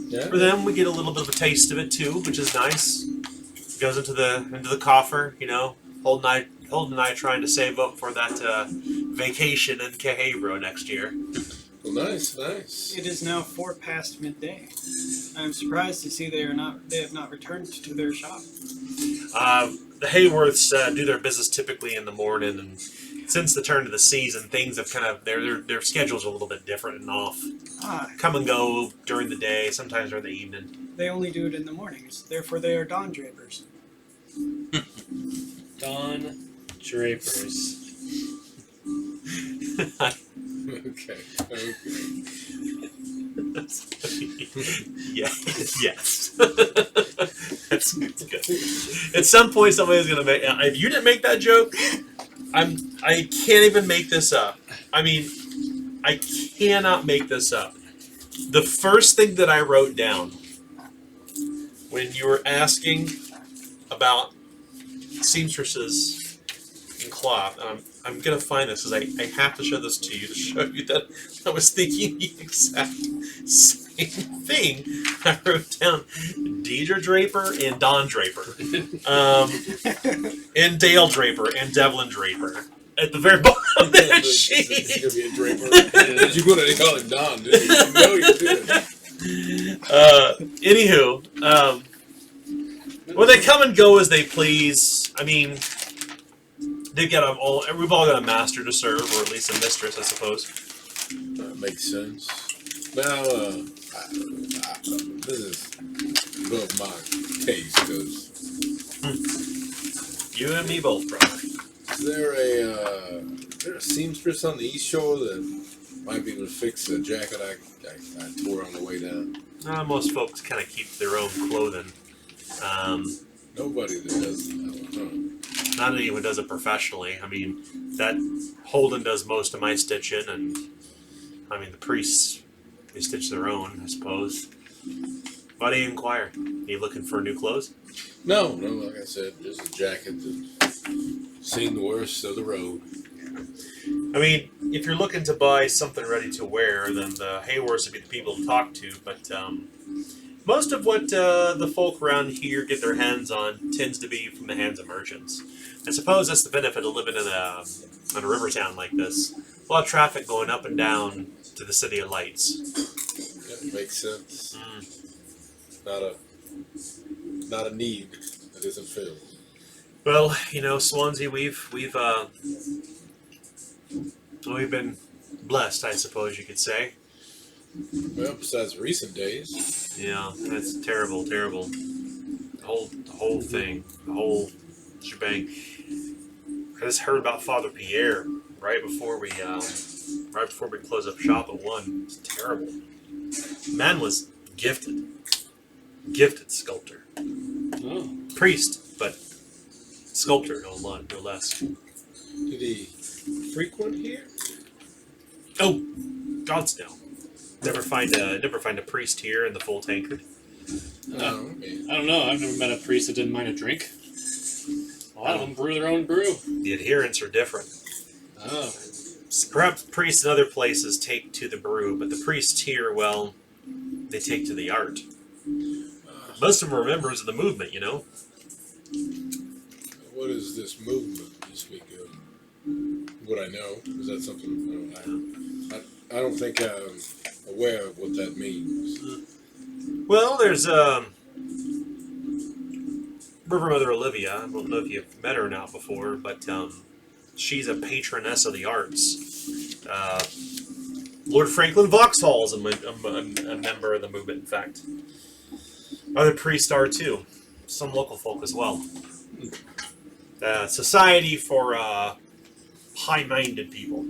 Yeah. for them. We get a little bit of a taste of it too, which is nice. Goes into the coffer, you know. Holden and I trying to save up for that vacation in Cahebro next year. Well, nice. It is now 4 past midday. I'm surprised to see they have not returned to their shop. The Hayworths do their business typically in the morning, and since the turn of the season, things have kind of their schedules are a little bit different and off. Come and go during the day, sometimes during the evening. They only do it in the mornings. Therefore, they are dawn drapers. Dawn Drapers. Okay. Yeah, yes. That's good. At some point, somebody's gonna make. If you didn't make that joke, I can't even make this up. I mean, I cannot make this up. The first thing that I wrote down when you were asking about seamstresses and cloth, and I'm gonna find this because I have to show this to you to show you that I was thinking the exact same thing. I wrote down Deidre Draper and Don Draper, and Dale Draper and Devlin Draper at the very bottom of that It's sheet. gonna be a draper. You wanted to call him Don, didn't you? You know you did. Anywho, well, they come and go as they please. I mean, they've got we've all got a master to serve, or at least a mistress, I suppose. That makes sense. Now, this is above my taste, because You and me both, brother. is there a seamstress on the East Shore that might be able to fix a jacket I tore on the way down? Most folks kind of keep their own clothing. Nobody that does that. Not anyone does it professionally. I mean, that Holden does most of my stitching, and I mean the priests, they stitch their own, I suppose. Why do you inquire? Are you looking for new clothes? No, like I said, just a jacket that's seen the worst of the road. I mean, if you're looking to buy something ready to wear, then the Hayworths would be the people to talk to. But most of what the folk around here get their hands on tends to be from the hands of merchants. I suppose that's the benefit of living in a river town like this. A lot of traffic going up and down to the City of Lights. Yeah, makes sense. Not a need that isn't filled. Well, you know, Swanzi, we've been blessed, I suppose you could say. Well, besides recent days. Yeah, that's terrible. The whole thing, the whole shebang. I just heard about Father Pierre right before we closed up shop at 1. It's terrible. Man was gifted sculptor, Oh. priest, but sculptor no less. Did he frequent here? Oh, God's no. Never find a priest here in the full tankard. Oh, okay. I don't know. I've never met a priest that didn't mind a drink. A lot of them brew their own brew. The adherents are different. Oh. Perhaps priests in other places take to the brew, but the priests here, well, they take to the art. Most of them are members of the movement, you know. What is this movement you speak of? Would I know? Is that something I don't think I'm aware of what that means. Well, there's River Mother Olivia. I don't know if you've met her or not before, but she's a patroness of the arts. Lord Franklin Vauxhall is a member of the movement, in fact. Other priests are too. Some local folk as well. Society for high-minded people.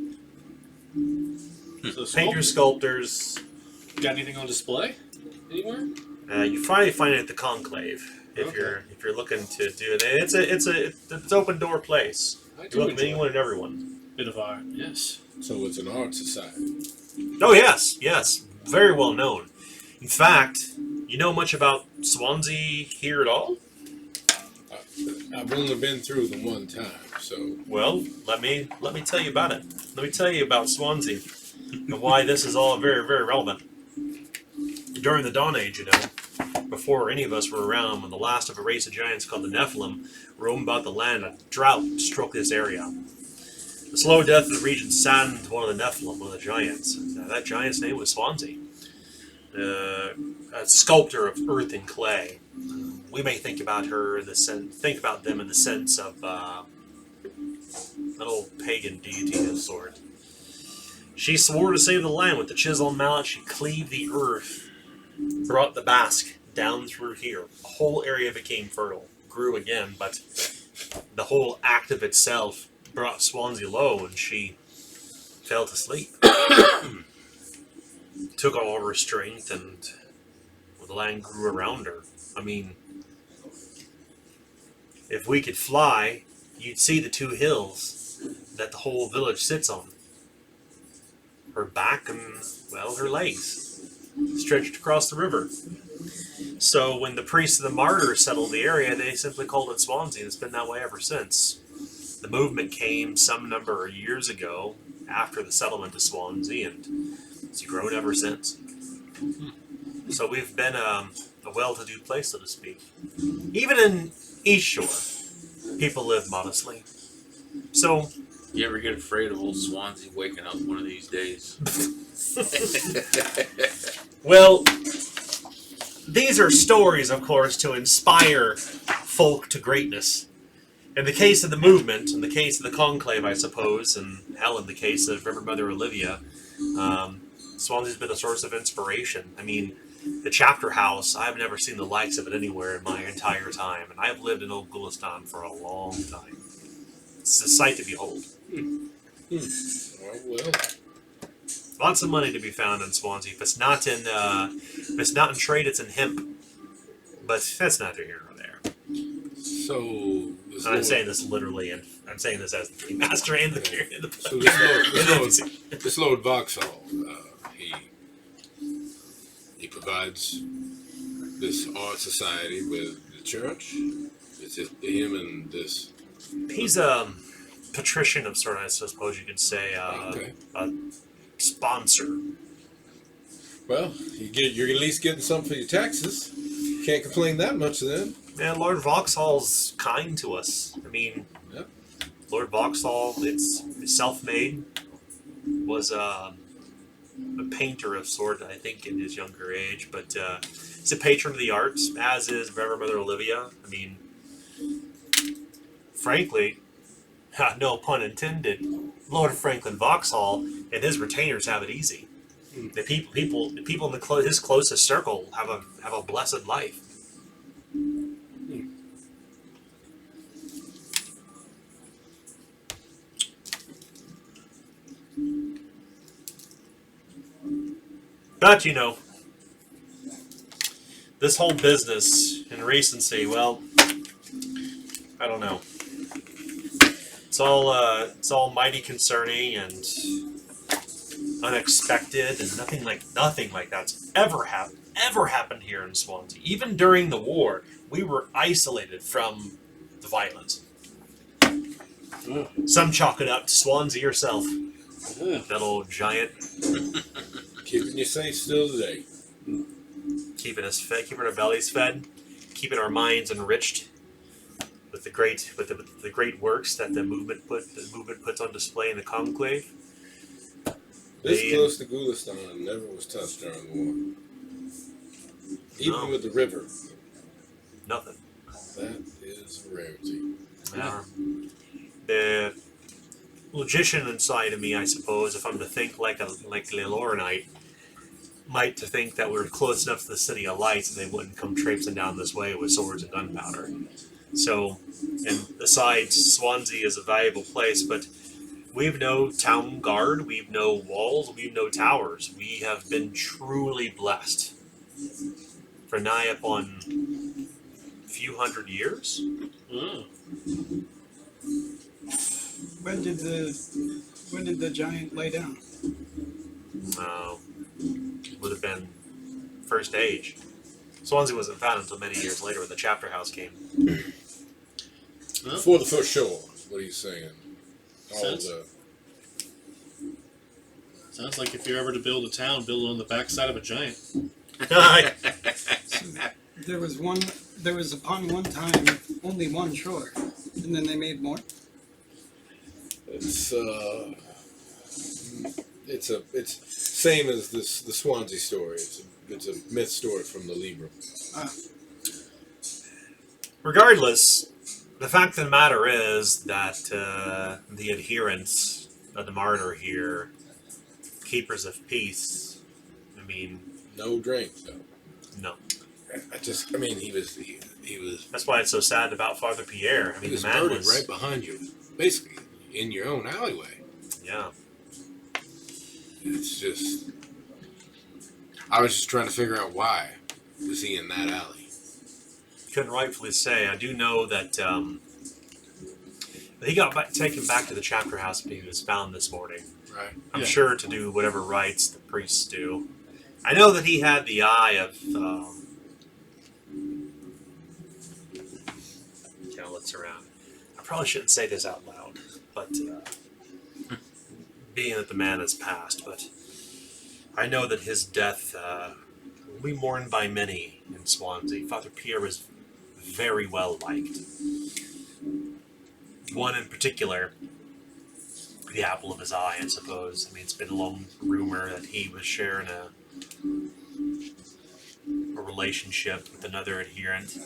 So Painters, sculptors. Got anything on display anywhere? You finally find it at the Conclave if Okay. you're looking to do it. It's open door place. I You do welcome enjoy anyone and everyone. bit of art. Yes. So it's an art society. Oh yes, yes, very well known. In fact, you know much about Swanzi here at all? I've only been through them one time, so Well, let me tell you about it. Let me tell you about Swanzi and why this is all very, very relevant. During the Dawn Age, before any of us were around, when the last of a race of giants called the Nephilim roamed about the land, a drought struck this area. The slow death of the region saddened one of the Nephilim, one of the giants. And, that giant's name was Swanzi, a sculptor of earth and clay. We may think about them in the sense of an old pagan deity of sort. She swore to save the land with the chisel and mallet. She cleaved the earth, brought the Basque down through here. The whole area became fertile, grew again, but the whole act of itself brought Swanzi low, and she fell to sleep. Took all of her strength, and the land grew around her. I mean, if we could fly, you'd see the two hills that the whole village sits on. Her back and, well, her legs stretched across the river. So when the priests of the martyrs settled the area, they simply called it Swanzi, and it's been that way ever since. The movement came some number of years ago after the settlement of Swanzi, and it's grown ever since. So we've been a well-to-do place, so to speak. Even in East Shore, people live modestly. So, You ever get afraid of old Swanzi waking up one of these days? well, these are stories, of course, to inspire folk to greatness. In the case of the movement, in the case of the conclave, I suppose, and hell, in the case of Reverend Mother Olivia, Swanzi's been a source of inspiration. I mean, the chapter house, I've never seen the likes of it anywhere in my entire time, and I've lived in Old Gulistan for a long time. It's a sight to behold. well, Lots of money to be found in Swanzi. If it's not in trade, it's in hemp. But that's neither here nor there. so I'm saying this literally, and I'm saying this as the game master and the So this Lord Vauxhall, he provides this art society with the church. It's just him and this. He's a patrician of sort, I suppose you could say, Okay. a sponsor. Well, you're at least getting something for your taxes. Can't complain that much then. Man, Lord Vauxhall's kind to us. I mean, Yep. Lord Vauxhall, it's self-made, was a painter of sort, I think, in his younger age, but he's a patron of the arts, as is Reverend Mother Olivia. I mean, frankly, no pun intended, Lord Franklin Vauxhall and his retainers have it easy. The people in his closest circle have a blessed life. But this whole business and recency, well, I don't know. It's all mighty concerning and unexpected, and nothing like that's ever happened here in Swanzi. Even during the war, we were isolated from the violence. Some chalk it up to Swanzi herself, that old giant, Keeping you safe still today. keeping us fed, keeping our bellies fed, keeping our minds enriched with the great works that the movement puts on display in the conclave. This close to Gulistan never was touched during the war. Even No. with the river. Nothing. That is a rarity. The logician inside of me, I suppose, if I'm to think like the Lorenite, might to think that we're close enough to the City of Lights and they wouldn't come traipsing down this way with swords and gunpowder. So, and besides, Swanzi is a valuable place, but we've no town guard, we've no walls, we've no towers. We have been truly blessed for nigh upon a few hundred years. When did the giant lay down? would have been first age. Swanzi wasn't found until many years later when the chapter house came. Before the first show, what are you saying? Sounds like if you're ever to build a town, build it on the backside of a giant. There was upon one time only one shore, and then they made more. It's same as the Swanzi story. It's a myth story from the Libra. Regardless, the fact of the matter is that the adherents of the martyr here, keepers of peace, I mean... No drink, though. No. He was... That's why it's so sad about Father Pierre. I mean, He was the man murdered was... right behind you. Basically, in your own alleyway. Yeah. It's just... I was just trying to figure out why was he in that alley. Couldn't rightfully say. I do know that he got taken back to the chapter house when he was found this morning. Right. I'm sure to do whatever rites the priests do. I know that he had the eye of... what's around. I probably shouldn't say this out loud, but being that the man has passed, but I know that his death will be mourned by many in Swansea. Father Pierre was very well liked. One in particular, the apple of his eye, I suppose. I mean, it's been a long rumor that he was sharing a relationship with another adherent,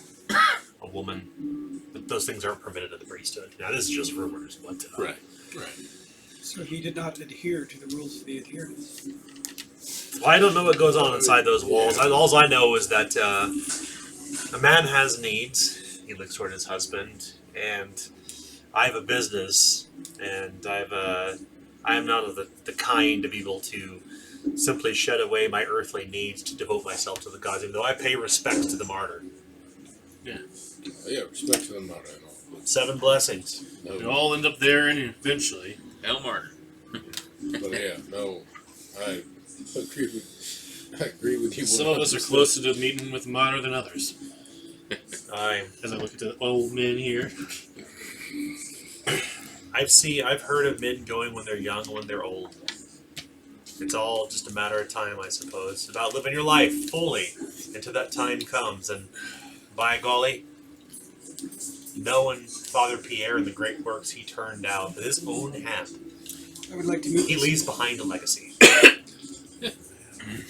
a woman. But those things aren't permitted in the priesthood. Now, this is just rumors, but... Right. So he did not adhere to the rules of the adherents. Well, I don't know what goes on inside those walls. All I know is that a man has needs. He looks toward his husband, and I have a business, and I am not of the kind to be able to simply shed away my earthly needs to devote myself to the gods, even though I pay respect to the martyr. Yeah, respect to the martyr and all. 7 blessings. We all end up there, and eventually. Hail Martyr. But yeah, no, I agree with you. Some of us are 100%. closer to meeting with martyr than others. As I look at the old men here. I've heard of men going when they're young, when they're old. It's all just a matter of time, I suppose. It's about living your life fully until that time comes. And by golly, knowing Father Pierre and the great works he turned out with his own hand, I would like to meet he this. leaves behind a legacy.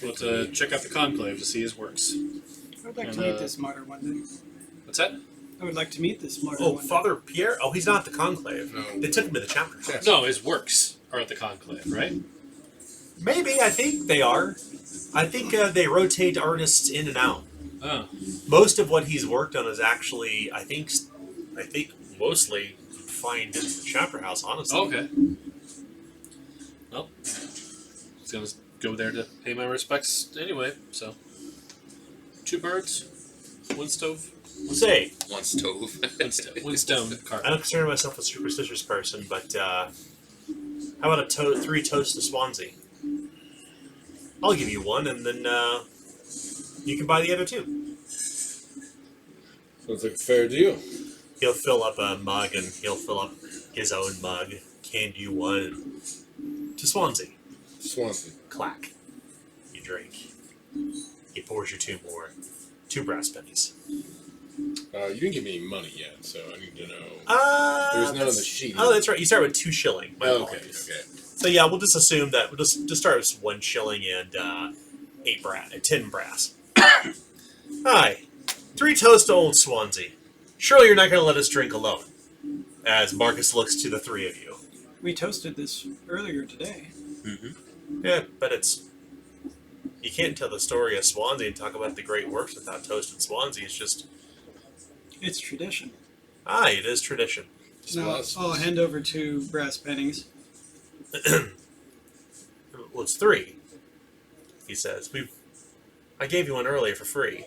We'll check out the conclave to see his works. I would like to And, meet this martyr one day. What's that? I would like to meet this martyr Oh, one Father Pierre? Oh, he's not at the conclave. No. They took him to the chapter house. No, his works are at the conclave, right? Maybe, I think they are. I think they rotate artists in and out. Oh. Most of what he's worked on is actually, I think mostly confined into the chapter house, honestly. Okay. Well, I was going to go there to pay my respects anyway, so. 2 birds, 1 stove, Say, One stove. 1 stone I carved. don't consider myself a superstitious person, but how about 3 toasts to Swanzi? I'll give you 1, and then you can buy the other 2. Sounds like a fair deal. He'll fill up a mug, and he'll fill up his own mug, hand you 1 to Swanzi. Swanson. Clack. You drink. He pours you 2 more. 2 brass pennies. You didn't give me any money yet, so I need to know. There's none on the sheet. Oh, that's right. You start with 2 shilling. My Okay. apologies. So yeah, we'll just assume that we'll just start with 1 shilling and 10 brass. Hi, 3 toasts to old Swansea. Surely you're not going to let us drink alone. As Marcus looks to the 3 of you. We toasted this earlier today. Yeah, but you can't tell the story of Swansea and talk about the great works without toasting Swansea. It's just It's tradition. it is tradition. Now, I'll hand over 2 brass pennies. Well, it's 3. He says, I gave you 1 earlier for free.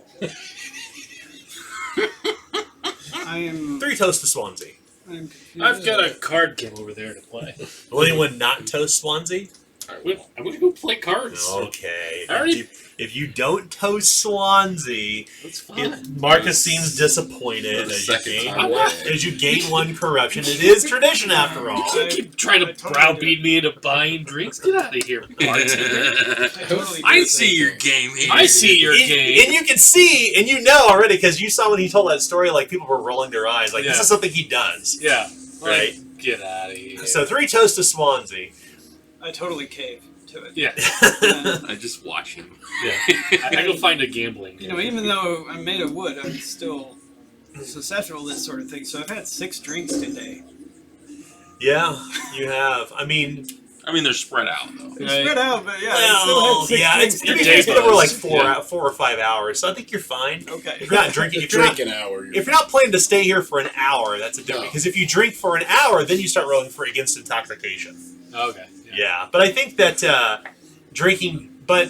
I am 3 toasts to Swansea. confused. I've got a card game over there to play. Will anyone not toast Swansea? I I'm gonna go play cards. Okay. I already- If you don't toast Swanzi, That's fine. Marcus seems disappointed The as you, second gain, time away. as you gain one corruption. It is tradition after all. You keep trying I to totally browbeat me into buying drinks. Get out of here, bartender. I see your game here. I see your game. And you can see, and you know already, because you saw when he told that story, like, people were rolling their eyes. Like, this Yeah. is something he does. Yeah. Right? Get out of here. So 3 toasts to Swansea. I totally cave to it. Yeah. I just watch him. Yeah. I go find a gambling. You know, even though I'm made of wood, I'm still susceptible to this sort of thing. So I've had 6 drinks today. Yeah, you have. I mean, They're spread out though. They're Right. spread out, but yeah, I well, still had 6 yeah, drinks it's your today. day been over like buzz. 4 or 5 hours, so I think you're fine. Okay. If you're not drinking, if you're not, Drink an hour. if you're not planning to stay here for an hour, that's a different. No. Because if you drink for an hour, then you start rolling for against intoxication. Okay. Yeah, but I think that drinking, but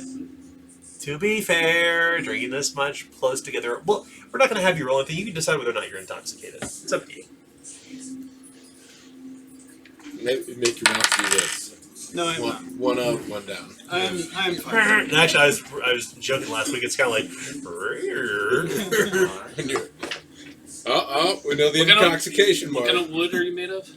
to be fair, drinking this much close together, well, we're not going to have you roll anything. You can decide whether or not you're intoxicated. It's up to you. Make your mouth do this. No, I'm not. One up, one down. I'm fine. And actually, I was joking last week. It's kind of like. We know the What kind of- intoxication What mark. kind of wood are you made of?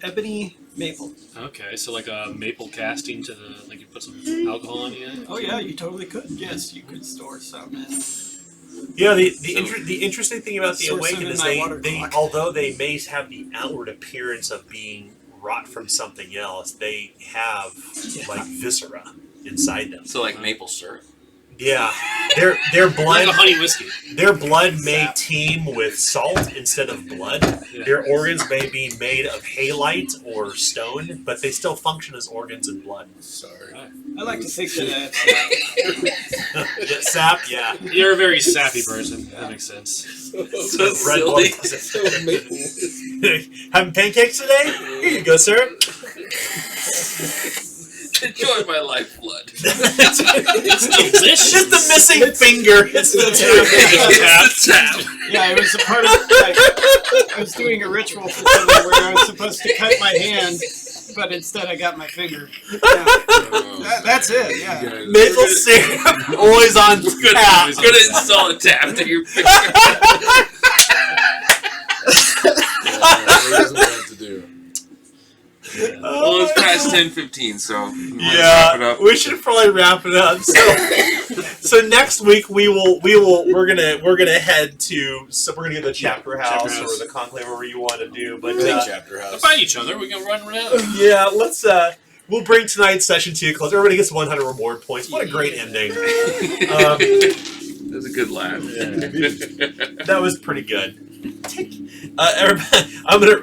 Ebony maple. Okay, so like a maple casting to the like you put some alcohol on it. Oh yeah, you totally could. Yes, you could store some in. Yeah, the interesting thing about the Source Awakened of is my water they clock. although they may have the outward appearance of being wrought from something else, they have like viscera inside them. So like maple syrup. Yeah, their Like blood a honey whiskey. their blood may teem with salt instead of blood. Yeah. Their organs may be made of halite or stone, but they still function as organs and blood. Sorry. I like to think that Yeah, sap, yeah. You're a very sappy person. That makes sense. So Red silly. blood. Having pancakes today? Here you go, sir. Enjoy my lifeblood. It's delicious. Just the missing finger. It's the It's the tap. yeah, it was a part of like I was doing a ritual for something where I was supposed to cut my hand, but instead I got my finger. Yeah. That's it. Yeah. maple syrup always on tap. I'm gonna install a tap to your finger. Well, it's past 10:15, so we might wrap it Yeah, up. we should probably wrap it up. So next week we're gonna head to we're gonna get the chapter house Chapter or house. the conclave, whatever you want to do. But Chapter house. Find each other. We can run around. yeah, let's we'll bring tonight's session to a close. Everybody gets 100 reward points. What a great ending. That was a good laugh. That was pretty good.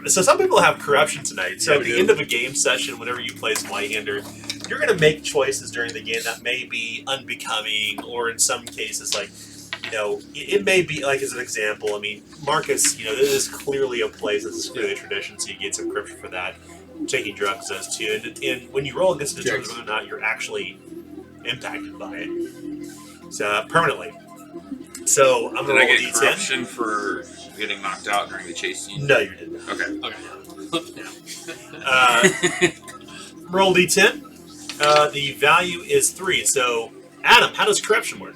So some people have corruption tonight. So Yeah, at we the do. end of a game session, whenever you play Zweihander, you're going to make choices during the game that may be unbecoming, or in some cases, like, you know, it may be, like, as an example, I mean, Marcus, you know, this is clearly a place, this is clearly a tradition, so you get some corruption for that. Taking drugs does too. And when you roll against determine whether or not you're actually impacted by it. So, permanently. So, I'm Did going I to roll a get d10. corruption for getting knocked out during the chase scene? No, you didn't. Okay. Okay. Roll d10. The value is 3. So, Adam, how does corruption work?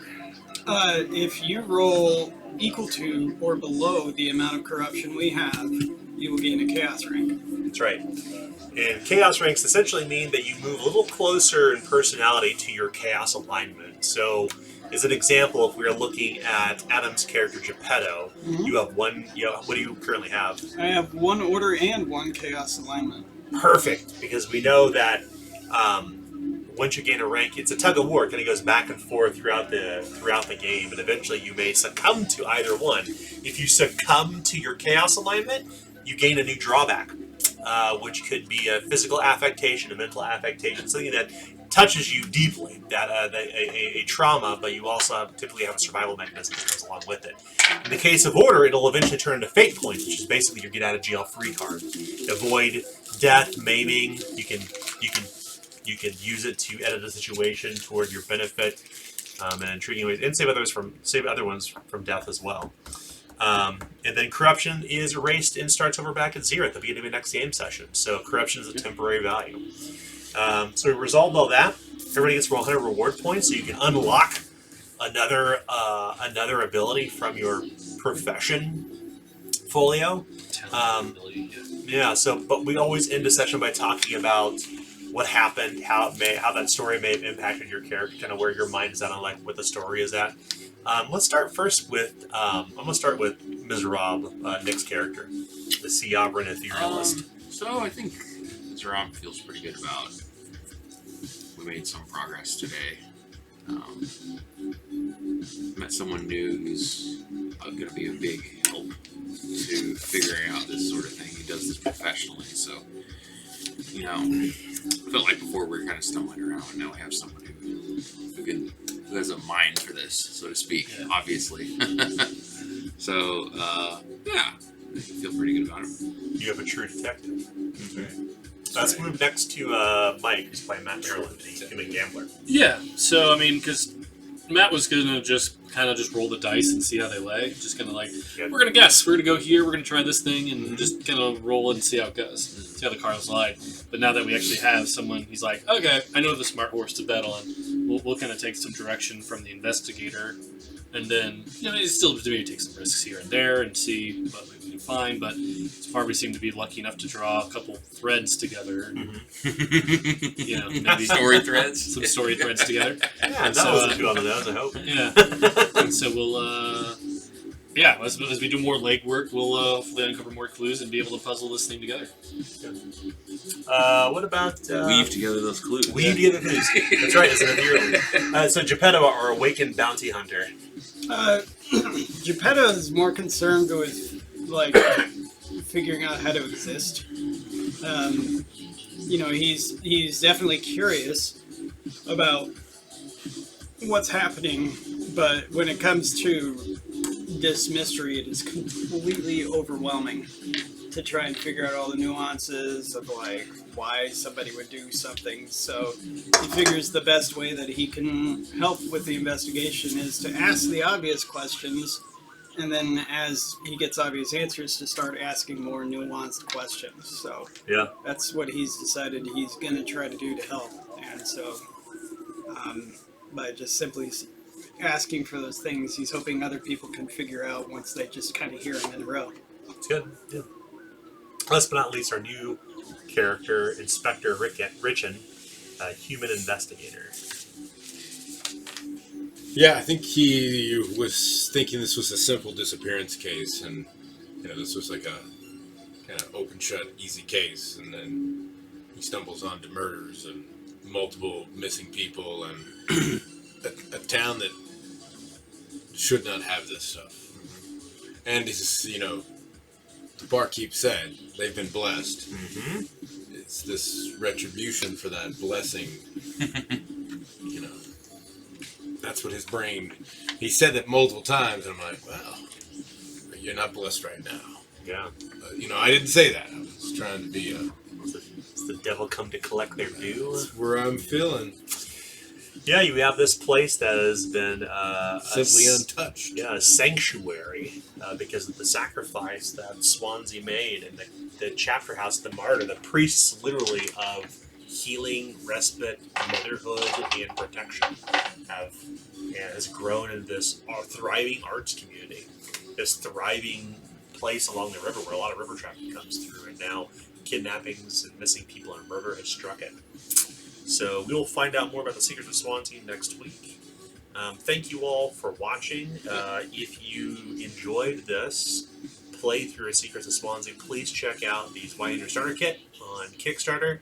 If you roll equal to or below the amount of corruption we have, you will gain a chaos rank. That's right. And chaos ranks essentially mean that you move a little closer in personality to your chaos alignment. So, as an example, if we are looking at Adam's character Geppetto, you have one. You know, what do you currently have? I have 1 order and 1 chaos alignment. Perfect, because we know that once you gain a rank, it's a tug of war. It kind of goes back and forth throughout the game, and eventually you may succumb to either one. If you succumb to your chaos alignment, you gain a new drawback, which could be a physical affectation, a mental affectation, something that touches you deeply, that a trauma, but you also typically have a survival mechanism that goes along with it. In the case of order, it'll eventually turn into fate points, which is basically your get out of jail free card. Avoid death, maiming. You can use it to edit a situation toward your benefit, and intriguing ways, and save other ones from death as well. And then corruption is erased and starts over back at 0 at the beginning of the next game session. So corruption is a temporary value. So we resolved all that. Everybody gets 100 reward points, so you can unlock another ability from your profession folio. Yeah. So, but we always end a session by talking about what happened, how that story may have impacted your character, kind of where your mind is at on like what the story is at. Let's start first with I'm gonna start with Ms. Rob, Nick's character, the Siabran etherealist. So I think Zeram feels pretty good about. We made some progress today. Met someone new who's going to be a big help to figuring out this sort of thing. He does this professionally, so I felt like before we were kind of stumbling around, and now we have someone who has a mind for this, so to speak. Yeah. Obviously. So yeah, I feel pretty good about him. You have a true detective. Mm-hmm. So let's move next to Mike, who's playing Matt Maryland, the human gambler. Yeah, so I mean, because Matt was gonna just roll the dice and see how they lay. Just kind of like, we're gonna guess, we're gonna go here, we're gonna try this thing, and just kind of roll and see how it goes, see how the cards lie. But now that we actually have someone, he's like, okay, I know the smart horse to bet on. We'll kind of take some direction from the investigator, and then it's still maybe take some risks here and there and see what we can find. But so far, we seem to be lucky enough to draw a couple threads together. Mm-hmm. Maybe story threads, some story threads together. Yeah, and that so, wasn't too on the nose, I hope. Yeah, and so we'll as we do more legwork, we'll hopefully uncover more clues and be able to puzzle this thing together. What about weave together those clues? Weave together clues. That's right. It's an ethereal. So Geppetto, our awakened bounty hunter. Geppetto is more concerned with like figuring out how to exist. He's definitely curious about what's happening, but when it comes to this mystery, it is completely overwhelming to try and figure out all the nuances of like why somebody would do something. So he figures the best way that he can help with the investigation is to ask the obvious questions, and then as he gets obvious answers, to start asking more nuanced questions. So yeah, that's what he's decided he's going to try to do to help. And so by just simply asking for those things, he's hoping other people can figure out once they just kind of hear him in a row. It's good. Yeah. Last but not least, our new character, Inspector Richin, human investigator. Yeah, I think he was thinking this was a simple disappearance case, and this was like a kind of open shut, easy case, and then he stumbles onto murders and multiple missing people and a town that should not have this stuff. And it's, the barkeep said they've been blessed. Mm-hmm. It's this retribution for that blessing. That's what his brain. He said that multiple times, and I'm like, well, you're not blessed right now. Yeah. I didn't say that. I was trying to be Does the devil come to collect their due? That's where I'm feeling. Yeah, you have this place that has been simply untouched. Yeah, a sanctuary because of the sacrifice that Swanzi made, and the chapter house, the martyr, the priests literally of healing, respite, motherhood, and protection has grown into this thriving arts community, this thriving place along the river where a lot of river traffic comes through, and now kidnappings and missing people and murder has struck it. So we will find out more about the Secrets of Swanzi next week. Thank you all for watching. If you enjoyed this playthrough of Secrets of Swanzi, please check out the Zweihander starter kit on Kickstarter.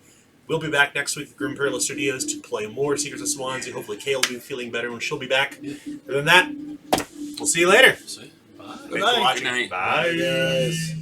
We'll be back next week at Grim Perla Studios to play more Secrets of Swanzi. Hopefully Kay will be feeling better when she'll be back. Other than that, we'll see you later. Bye. Thanks for watching. Good night. Bye, guys.